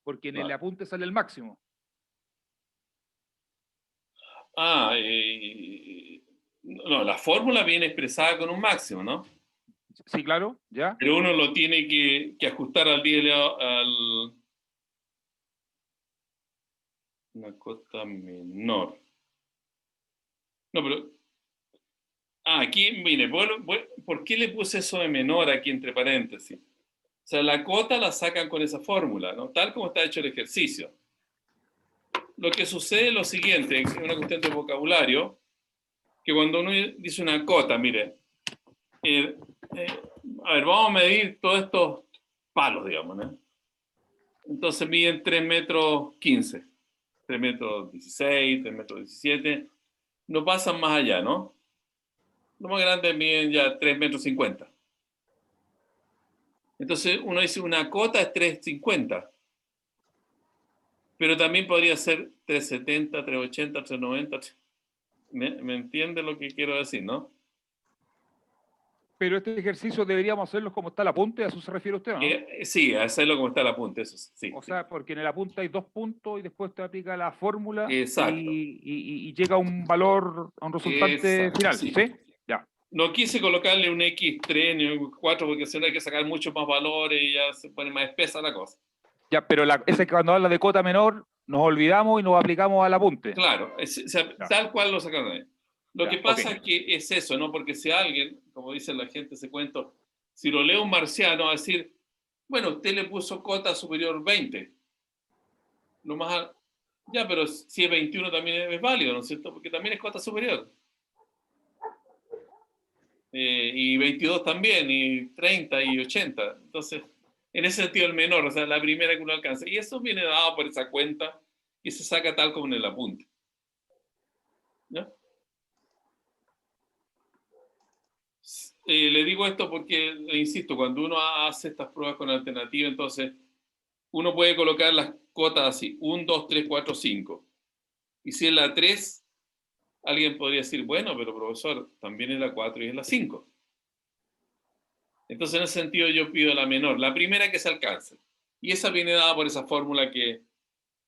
Speaker 2: porque en el
Speaker 1: Claro.
Speaker 2: apunte sale el máximo.
Speaker 1: No, la fórmula viene expresada con un máximo, ¿no?
Speaker 2: Sí, claro, ¿ya?
Speaker 1: Pero uno lo tiene que ajustar al día una cota menor. No, pero aquí, mire, ¿por qué le puse eso de menor aquí entre paréntesis? O sea, la cota la sacan con esa fórmula, ¿no? Tal como está hecho el ejercicio. Lo que sucede es lo siguiente, es una cuestión de vocabulario, que cuando uno dice una cota, mire, a ver, vamos a medir todos estos palos, digamos, ¿no? Entonces miden 3 metros 15, 3 metros 16, 3 metros 17, no pasan más allá, ¿no? Los más grandes miden ya 3 metros 50. Entonces uno dice una cota es 3,50, pero también podría ser 3,70, 3,80, 3,90. ¿Me entiende lo que quiero decir, no?
Speaker 2: Pero este ejercicio deberíamos hacerlo como está el apunte, ¿a eso se refiere usted, o no?
Speaker 1: Sí, a hacerlo como está el apunte, eso sí.
Speaker 2: O sea, porque en el apunte hay 2 puntos y después te aplica la fórmula
Speaker 1: Exacto.
Speaker 2: y llega a un valor, a un resultante
Speaker 1: Exacto,
Speaker 2: final,
Speaker 1: sí.
Speaker 2: ¿sí? Ya.
Speaker 1: No quise colocarle un X3 ni un X4 porque si no hay que sacar muchos más valores y ya se pone más espesa la cosa.
Speaker 2: Ya, pero ese que cuando habla de cota menor, nos olvidamos y nos aplicamos al apunte.
Speaker 1: Claro, tal cual lo sacaron ahí. Lo que pasa es que es eso, ¿no? Porque si alguien, como dice la gente, ese cuento, si lo lee un marciano, va a decir, bueno, usted le puso cota superior 20. Lo más, ya, pero si es 21 también es válido, ¿no es cierto? Porque también es cota superior. Y 22 también, y 30 y 80. Entonces, En ese sentido, el menor, o sea, la primera que uno alcanza. Y eso viene dado por esa cuenta que se saca tal como en el apunte. ¿No? Le digo esto porque, insisto, cuando uno hace estas pruebas con alternativa, entonces uno puede colocar las cotas así, 1, 2, 3, 4, 5. Y si es la 3, alguien podría decir, bueno, pero profesor, también es la 4 y es la 5. Entonces, en ese sentido, yo pido la menor, la primera que se alcance. Y esa viene dada por esa fórmula que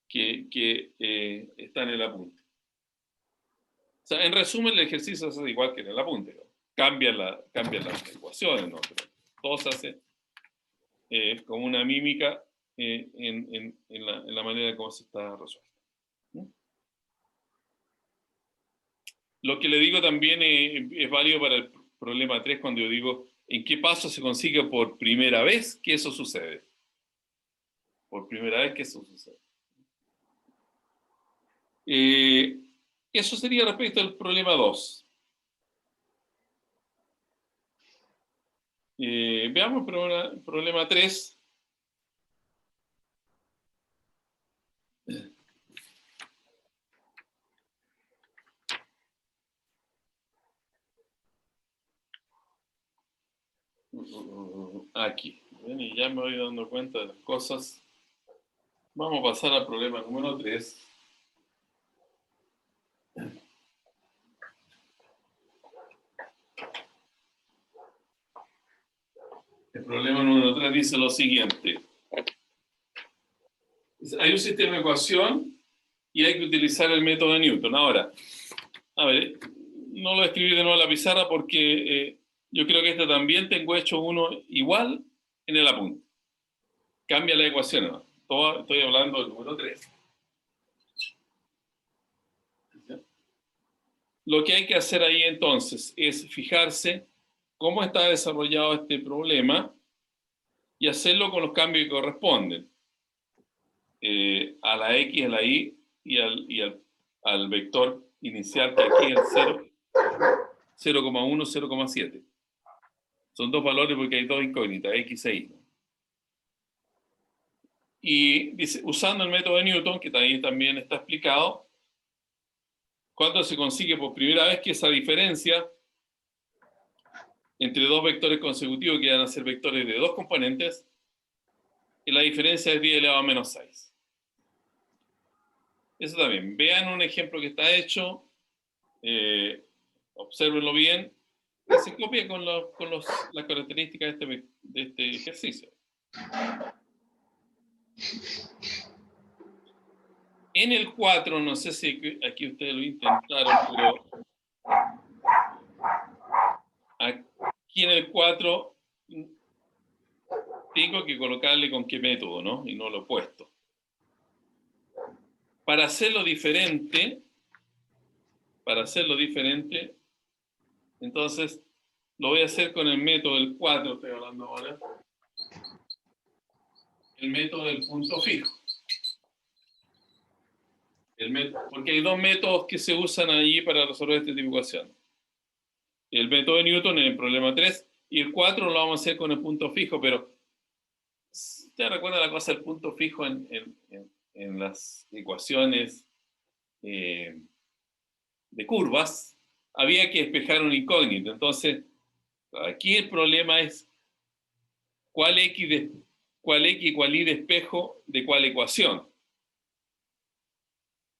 Speaker 1: está en el apunte. O sea, en resumen, el ejercicio se hace igual que en el apunte, ¿no? Cambian las ecuaciones, ¿no? Pero todo se hace como una mímica en la manera como se está resuelto. ¿No? Lo que le digo también es válido para el problema 3 cuando yo digo en qué paso se consigue por primera vez que eso sucede. Por primera vez que eso sucede. Eso sería respecto al problema 2. Veamos el problema 3. Aquí. Bien, y ya me voy dando cuenta de las cosas. Vamos a pasar al problema número 3. El problema número 3 dice lo siguiente. Hay un sistema de ecuación y hay que utilizar el método de Newton. Ahora, a ver, no lo escribí de nuevo en la pizarra porque yo creo que este también tengo hecho uno igual en el apunte. Cambia la ecuación, ¿no? Estoy hablando del número 3. Lo que hay que hacer ahí entonces es fijarse cómo está desarrollado este problema y hacerlo con los cambios que corresponden a la X, a la Y y al vector inicial, que aquí es el 0,1, 0,7. Son dos valores porque hay dos incógnitas, X e Y. Y dice, usando el método de Newton, que también está explicado, cuando se consigue por primera vez que esa diferencia entre dos vectores consecutivos que van a ser vectores de dos componentes, y la diferencia es 10 elevado a menos 6. Eso también. Vean un ejemplo que está hecho, obsérvenlo bien, y se copia con las características de este ejercicio. En el 4, no sé si aquí ustedes lo intentaron, pero aquí en el 4 tengo que colocarle con qué método, ¿no? Y no lo he puesto. Para hacerlo diferente, entonces lo voy a hacer con el método del 4, estoy hablando ahora. El método del punto fijo. Porque hay dos métodos que se usan allí para resolver este tipo de ecuación. El método de Newton en el problema 3 y el 4 lo vamos a hacer con el punto fijo, pero ¿usted recuerda la cosa del punto fijo en las ecuaciones de curvas? Había que despejar un incógnito. Entonces, aquí el problema es cuál X y cuál Y despejo de cuál ecuación.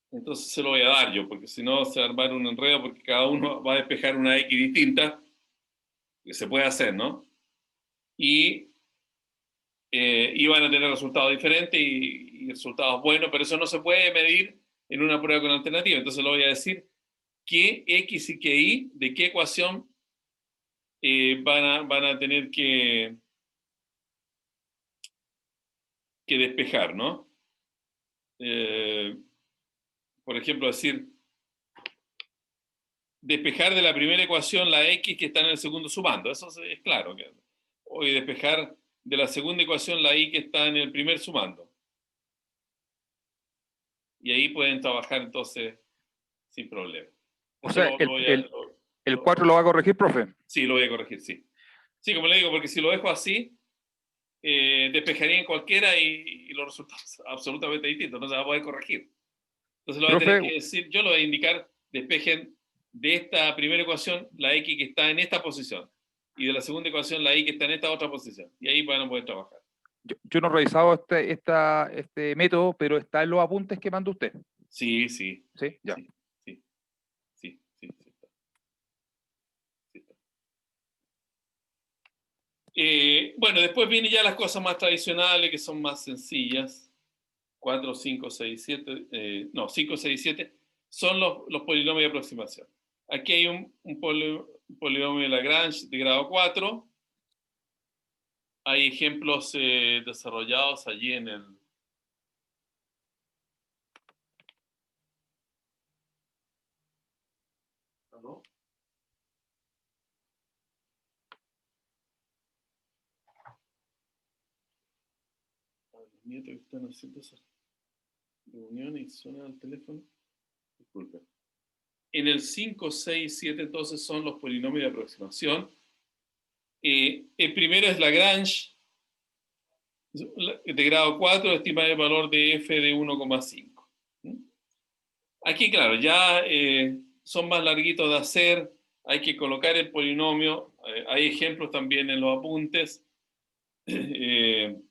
Speaker 1: Entonces se lo voy a dar yo, porque si no se va a armar un enredo, porque cada uno va a despejar una X distinta, que se puede hacer, ¿no? Y van a tener resultados diferentes y resultados buenos, pero eso no se puede medir en una prueba con alternativa. Entonces lo voy a decir qué X y qué Y, de qué ecuación van a tener que despejar, ¿no? Por ejemplo, decir, despejar de la primera ecuación la X que está en el segundo sumando. Eso es claro. O despejar de la segunda ecuación la Y que está en el primer sumando. Y ahí pueden trabajar entonces sin problema.
Speaker 2: O sea, el 4 lo va a corregir, profe.
Speaker 1: Sí, lo voy a corregir, sí. Sí, como le digo, porque si lo dejo así, despejaría en cualquiera y los resultados son absolutamente distintos, no se va a poder corregir. Entonces lo voy a
Speaker 2: Profe,
Speaker 1: tener que decir, yo lo voy a indicar, despejen de esta primera ecuación la x que está en esta posición, y de la segunda ecuación la y que está en esta otra posición, y ahí van a poder trabajar.
Speaker 2: yo no he revisado este método, pero está en los apuntes que mandó usted.
Speaker 1: Sí, sí.
Speaker 2: ¿Sí? Ya.
Speaker 1: Sí, sí, sí, sí, sí está. Sí está. Bueno, después vienen ya las cosas más tradicionales, que son más sencillas. 4, 5, 6, 7, no, 5, 6, 7, son los polinomios de aproximación. Aquí hay un polinomio de Lagrange de grado 4. Hay ejemplos desarrollados allí en el... ¿No? Los nietos que están haciendo esas reuniones y suenan al teléfono. Disculpen. En el 5, 6, 7, entonces son los polinomios de aproximación. El primero es Lagrange, de grado 4, estima el valor de f de 1,5. Aquí, claro, ya son más larguitos de hacer, hay que colocar el polinomio, hay ejemplos también en los apuntes. Pueden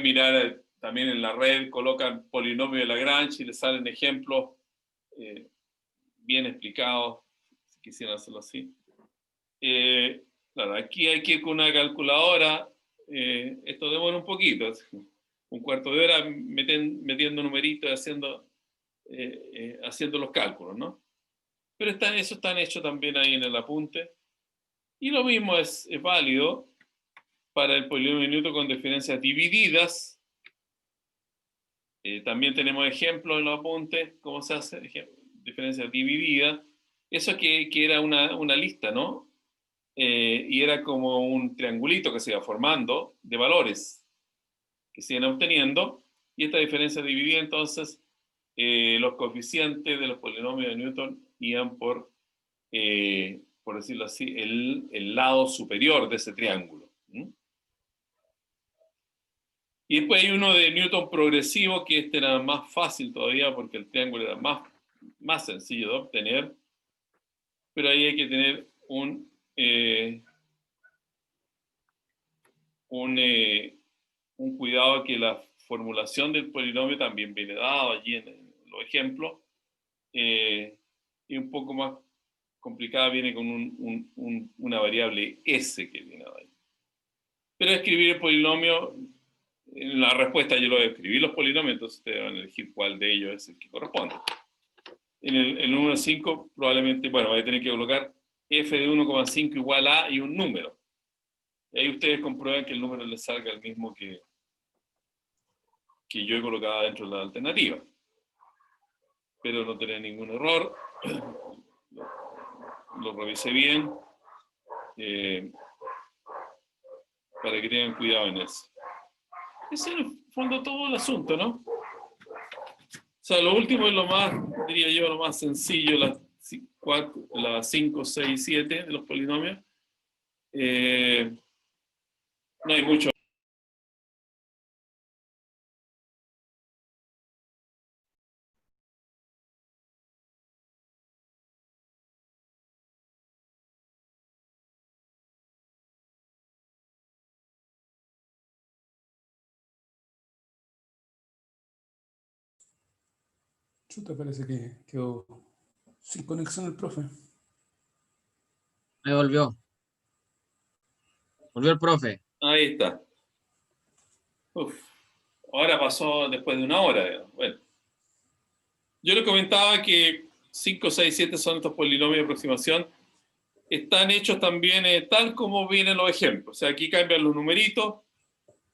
Speaker 1: mirar también en la red, colocan polinomio de Lagrange y les salen ejemplos bien explicados, si quisieran hacerlo así. Claro, aquí hay que ir con una calculadora, esto demora un poquito, un cuarto de hora metiendo numeritos y haciendo los cálculos, ¿no? Pero eso están hechos también ahí en el apunte. Y lo mismo es válido para el polinomio de Newton con diferencias divididas. También tenemos ejemplos en los apuntes, cómo se hace diferencias divididas. Eso que era una lista, ¿no? Y era como un triangulito que se iba formando de valores que se iban obteniendo, y esta diferencia dividida, entonces, los coeficientes de los polinomios de Newton iban por decirlo así, el lado superior de ese triángulo. Y después hay uno de Newton progresivo, que este era más fácil todavía porque el triángulo era más sencillo de obtener, pero ahí hay que tener un cuidado, que la formulación del polinomio también viene dado allí en los ejemplos, y un poco más complicada viene con una variable s que viene ahí. Pero escribir el polinomio, en la respuesta yo lo voy a escribir los polinomios, entonces ustedes van a elegir cuál de ellos es el que corresponde. En el número 5 probablemente, bueno, voy a tener que colocar f de 1,5 igual a y un número. Y ahí ustedes comprueban que el número les salga el mismo que yo he colocado dentro de la alternativa. Espero no tener ningún error. Lo revisé bien. Para que tengan cuidado en eso. Ese es en el fondo todo el asunto, ¿no? O sea, lo último es lo más, diría yo, lo más sencillo, las 5, 6, 7 de los polinomios. No hay mucho.
Speaker 5: Chuta, parece que quedó sin conexión el profe.
Speaker 6: Ahí volvió. Volvió el profe.
Speaker 1: Ahí está. Uf. Ahora pasó después de una hora. Digamos. Bueno. Yo les comentaba que 5, 6, 7 son estos polinomios de aproximación. Están hechos también tal como vienen los ejemplos. O sea, aquí cambian los numeritos,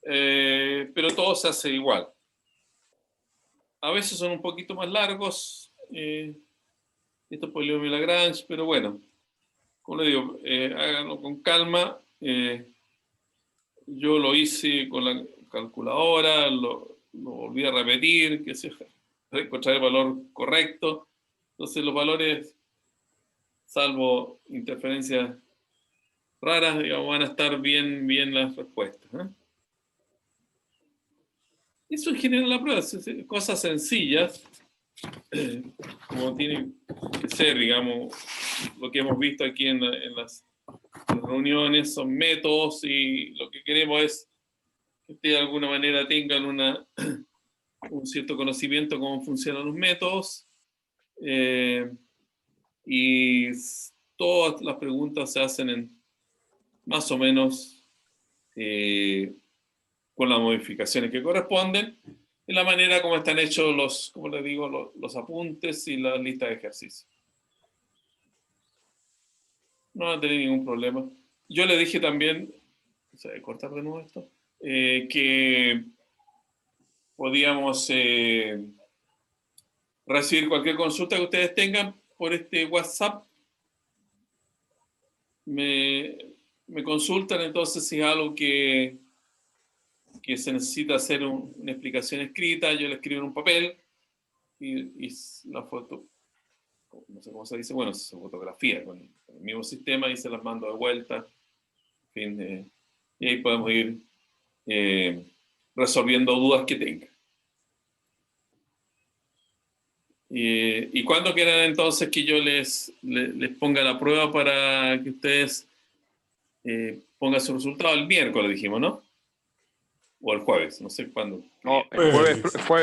Speaker 1: pero todo se hace igual. A veces son un poquito más largos estos polinomios de Lagrange, pero bueno, como le digo, háganlo con calma. Yo lo hice con la calculadora, lo volví a repetir, que se encontrar el valor correcto. Entonces los valores, salvo interferencias raras, digamos, van a estar bien las respuestas, ¿eh? Eso en general la prueba, cosas sencillas, como tiene que ser, digamos, lo que hemos visto aquí en las reuniones, son métodos y lo que queremos es que ustedes de alguna manera tengan un cierto conocimiento de cómo funcionan los métodos, y todas las preguntas se hacen en más o menos con las modificaciones que corresponden, en la manera como están hechos como les digo, los apuntes y las listas de ejercicios. No van a tener ningún problema. Yo le dije también, cortar de nuevo esto, que podíamos recibir cualquier consulta que ustedes tengan por este WhatsApp. Me consultan entonces si es algo que se necesita hacer una explicación escrita, yo le escribo en un papel y la foto, no sé cómo se dice, bueno, se fotografía con el mismo sistema y se las mando de vuelta. En fin, y ahí podemos ir resolviendo dudas que tengan. ¿Y cuándo quieran entonces que yo les ponga la prueba para que ustedes pongan su resultado? El miércoles dijimos, ¿no? O el jueves, no sé cuándo.
Speaker 2: No, el jueves,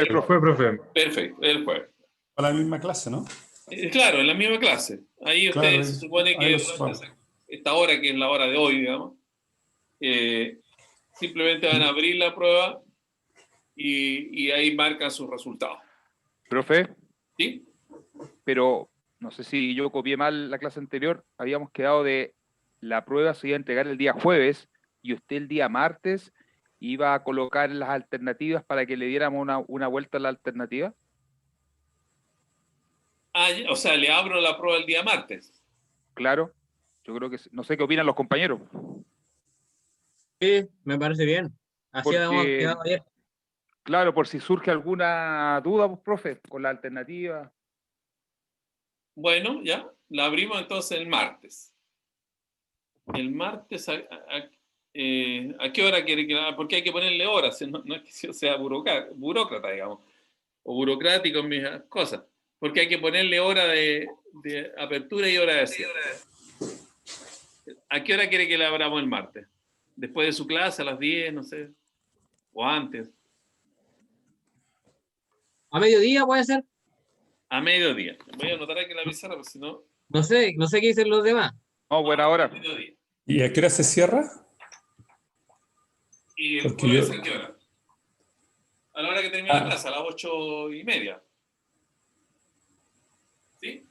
Speaker 2: profe.
Speaker 1: Perfecto, el jueves.
Speaker 5: Para la misma clase, ¿no?
Speaker 1: Claro, en la misma clase. Ahí
Speaker 5: Claro,
Speaker 1: ustedes se supone
Speaker 5: ahí
Speaker 1: que
Speaker 5: los vamos.
Speaker 1: esta hora, que es la hora de hoy, digamos, simplemente van a abrir la prueba y ahí marcan sus resultados.
Speaker 2: Profe,
Speaker 1: ¿Sí?
Speaker 2: pero no sé si yo copié mal la clase anterior, habíamos quedado de la prueba se iba a entregar el día jueves y usted el día martes iba a colocar las alternativas para que le diéramos una vuelta a la alternativa.
Speaker 1: Ah, o sea, le abro la prueba el día martes.
Speaker 2: Claro, yo creo que no sé qué opinan los compañeros.
Speaker 6: Sí, me parece bien. Así habíamos
Speaker 2: Porque,
Speaker 6: quedado ayer.
Speaker 2: claro, por si surge alguna duda, pues, profe, con la alternativa.
Speaker 1: Bueno, ya, la abrimos entonces el martes. El martes, ¿a qué hora quiere que la? Porque hay que ponerle horas, no es que yo sea burócrata, digamos, o burocrático en mis cosas, porque hay que ponerle hora de apertura y hora de cierre. ¿A qué hora quiere que la abramos el martes? ¿Después de su clase, a las 10, no sé? ¿O antes?
Speaker 6: ¿A mediodía puede ser?
Speaker 1: A mediodía. Voy a anotar aquí en la pizarra, porque si no...
Speaker 6: No sé qué dicen los demás.
Speaker 2: No, buena hora.
Speaker 1: A mediodía.
Speaker 5: ¿Y a qué hora se cierra?
Speaker 1: ¿Y el
Speaker 5: Porque
Speaker 1: jueves
Speaker 5: yo-
Speaker 1: a qué hora? A la hora que termina la clase, a las 8:30. ¿Sí?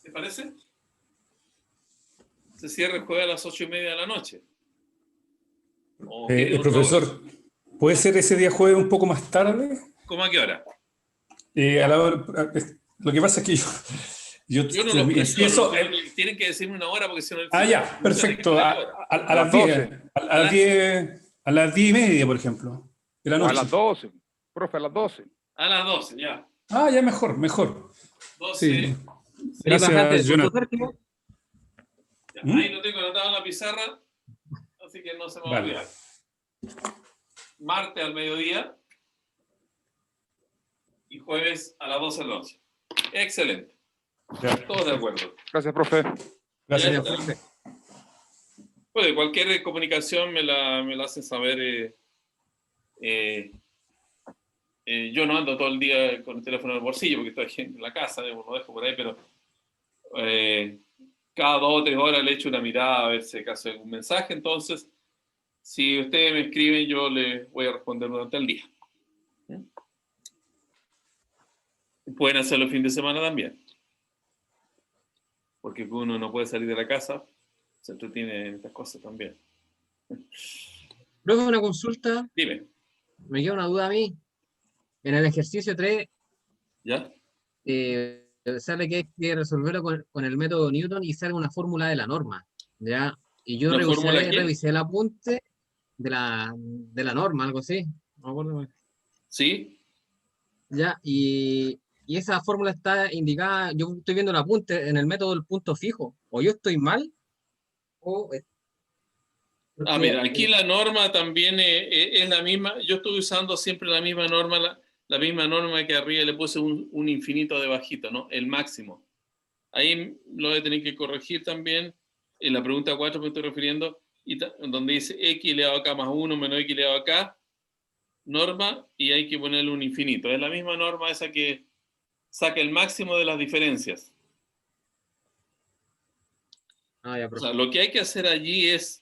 Speaker 1: ¿Te parece? Se cierra el jueves a las 8:30 de la noche. ¿O quiere otra
Speaker 5: profesor,
Speaker 1: hora?
Speaker 5: ¿puede ser ese día jueves un poco más tarde?
Speaker 1: ¿Cómo a qué hora?
Speaker 5: A la hora- lo que pasa es que
Speaker 1: Yo no lo
Speaker 5: empiezo...
Speaker 1: presiono, tienen que decirme una hora porque si no...
Speaker 5: ya, perfecto. A las 10. A las 10:30, por ejemplo, de la
Speaker 2: O a
Speaker 5: noche.
Speaker 2: las 12, profe, a las 12.
Speaker 1: A las 12, ya.
Speaker 5: Ya mejor.
Speaker 1: 12.
Speaker 5: Sí.
Speaker 6: Ahí bajaste
Speaker 5: Gracias,
Speaker 6: el punto,
Speaker 5: Jonathan.
Speaker 6: Sergio.
Speaker 1: Ya,
Speaker 5: ¿Mm?
Speaker 1: ahí lo tengo anotado en la pizarra, así que no se me va a
Speaker 5: Vale.
Speaker 1: olvidar. Martes al mediodía y jueves a las 12 de la noche. Excelente.
Speaker 5: Ya.
Speaker 1: Todos de acuerdo.
Speaker 2: Gracias, profe.
Speaker 5: Gracias.
Speaker 1: Pues cualquier comunicación me la hacen saber. Yo no ando todo el día con el teléfono en el bolsillo porque estoy aquí en la casa, lo dejo por ahí, pero cada 2 o 3 horas le echo una mirada a ver si acaso hay algún mensaje. Entonces, si ustedes me escriben, yo les voy a responder durante el día. Pueden hacerlo el fin de semana también, porque uno no puede salir de la casa, se entretiene en estas cosas también.
Speaker 6: Luego una consulta,
Speaker 1: Dime,
Speaker 6: me queda una duda a mí. En el ejercicio 3
Speaker 1: ¿ya?
Speaker 6: sale que hay que resolverlo con el método Newton y sale una fórmula de la norma, ¿ya? Y yo
Speaker 1: ¿Una fórmula qué?
Speaker 6: revisé el apunte de la norma, algo así. No me acuerdo.
Speaker 1: ¿Sí?
Speaker 6: Ya, y esa fórmula está indicada, yo estoy viendo el apunte en el método del punto fijo, o yo estoy mal, O,
Speaker 1: Ah, mira, aquí la norma también es la misma. Yo estoy usando siempre la misma norma, la misma norma que arriba le puse un infinito debajito, ¿no? El máximo. Ahí lo voy a tener que corregir también. En la pregunta 4 me estoy refiriendo, donde dice x elevado a k más 1 menos x elevado a k, norma, y hay que ponerle un infinito. Es la misma norma esa que saca el máximo de las diferencias.
Speaker 6: ya,
Speaker 1: O
Speaker 6: profe.
Speaker 1: sea, lo que hay que hacer allí es,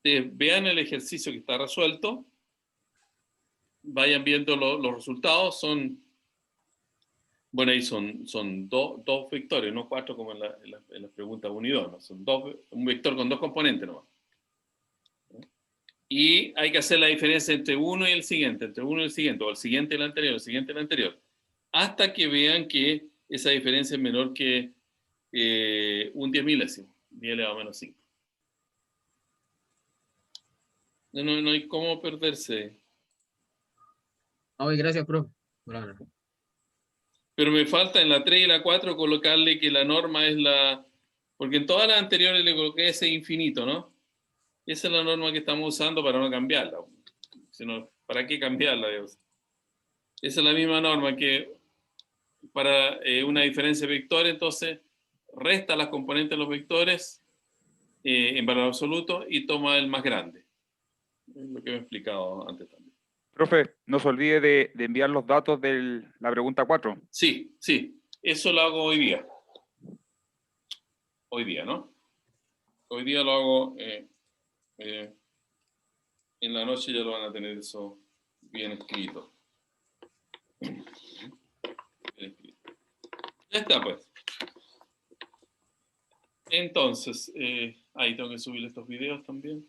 Speaker 1: vean el ejercicio que está resuelto, vayan viendo los resultados, bueno, ahí son dos vectores, no 4 como en las preguntas 1 y 2, ¿no? Son un vector con 2 componentes nomás. Y hay que hacer la diferencia entre uno y el siguiente, entre uno y el siguiente, o el siguiente y el anterior, el siguiente y el anterior, hasta que vean que esa diferencia es menor que un 10 milésimo, 10 elevado a menos 5. No hay cómo perderse.
Speaker 6: Gracias, profe. Bueno,
Speaker 1: Pero me falta en la 3 y la 4 colocarle que la norma es la... Porque en todas las anteriores le coloqué ese infinito, ¿no? Esa es la norma que estamos usando para no cambiarla. Sino, ¿para qué cambiarla, Dios? Esa es la misma norma que para una diferencia de vectores, entonces resta las componentes de los vectores en valor absoluto y toma el más grande. Es lo que me he explicado antes también.
Speaker 2: Profe, no se olvide de enviar los datos de la pregunta 4.
Speaker 1: Sí, eso lo hago hoy día. Hoy día, ¿no? Hoy día lo hago, en la noche ya lo van a tener eso bien escrito. Bien escrito. Ya está, pues. Entonces, ahí tengo que subir estos videos también.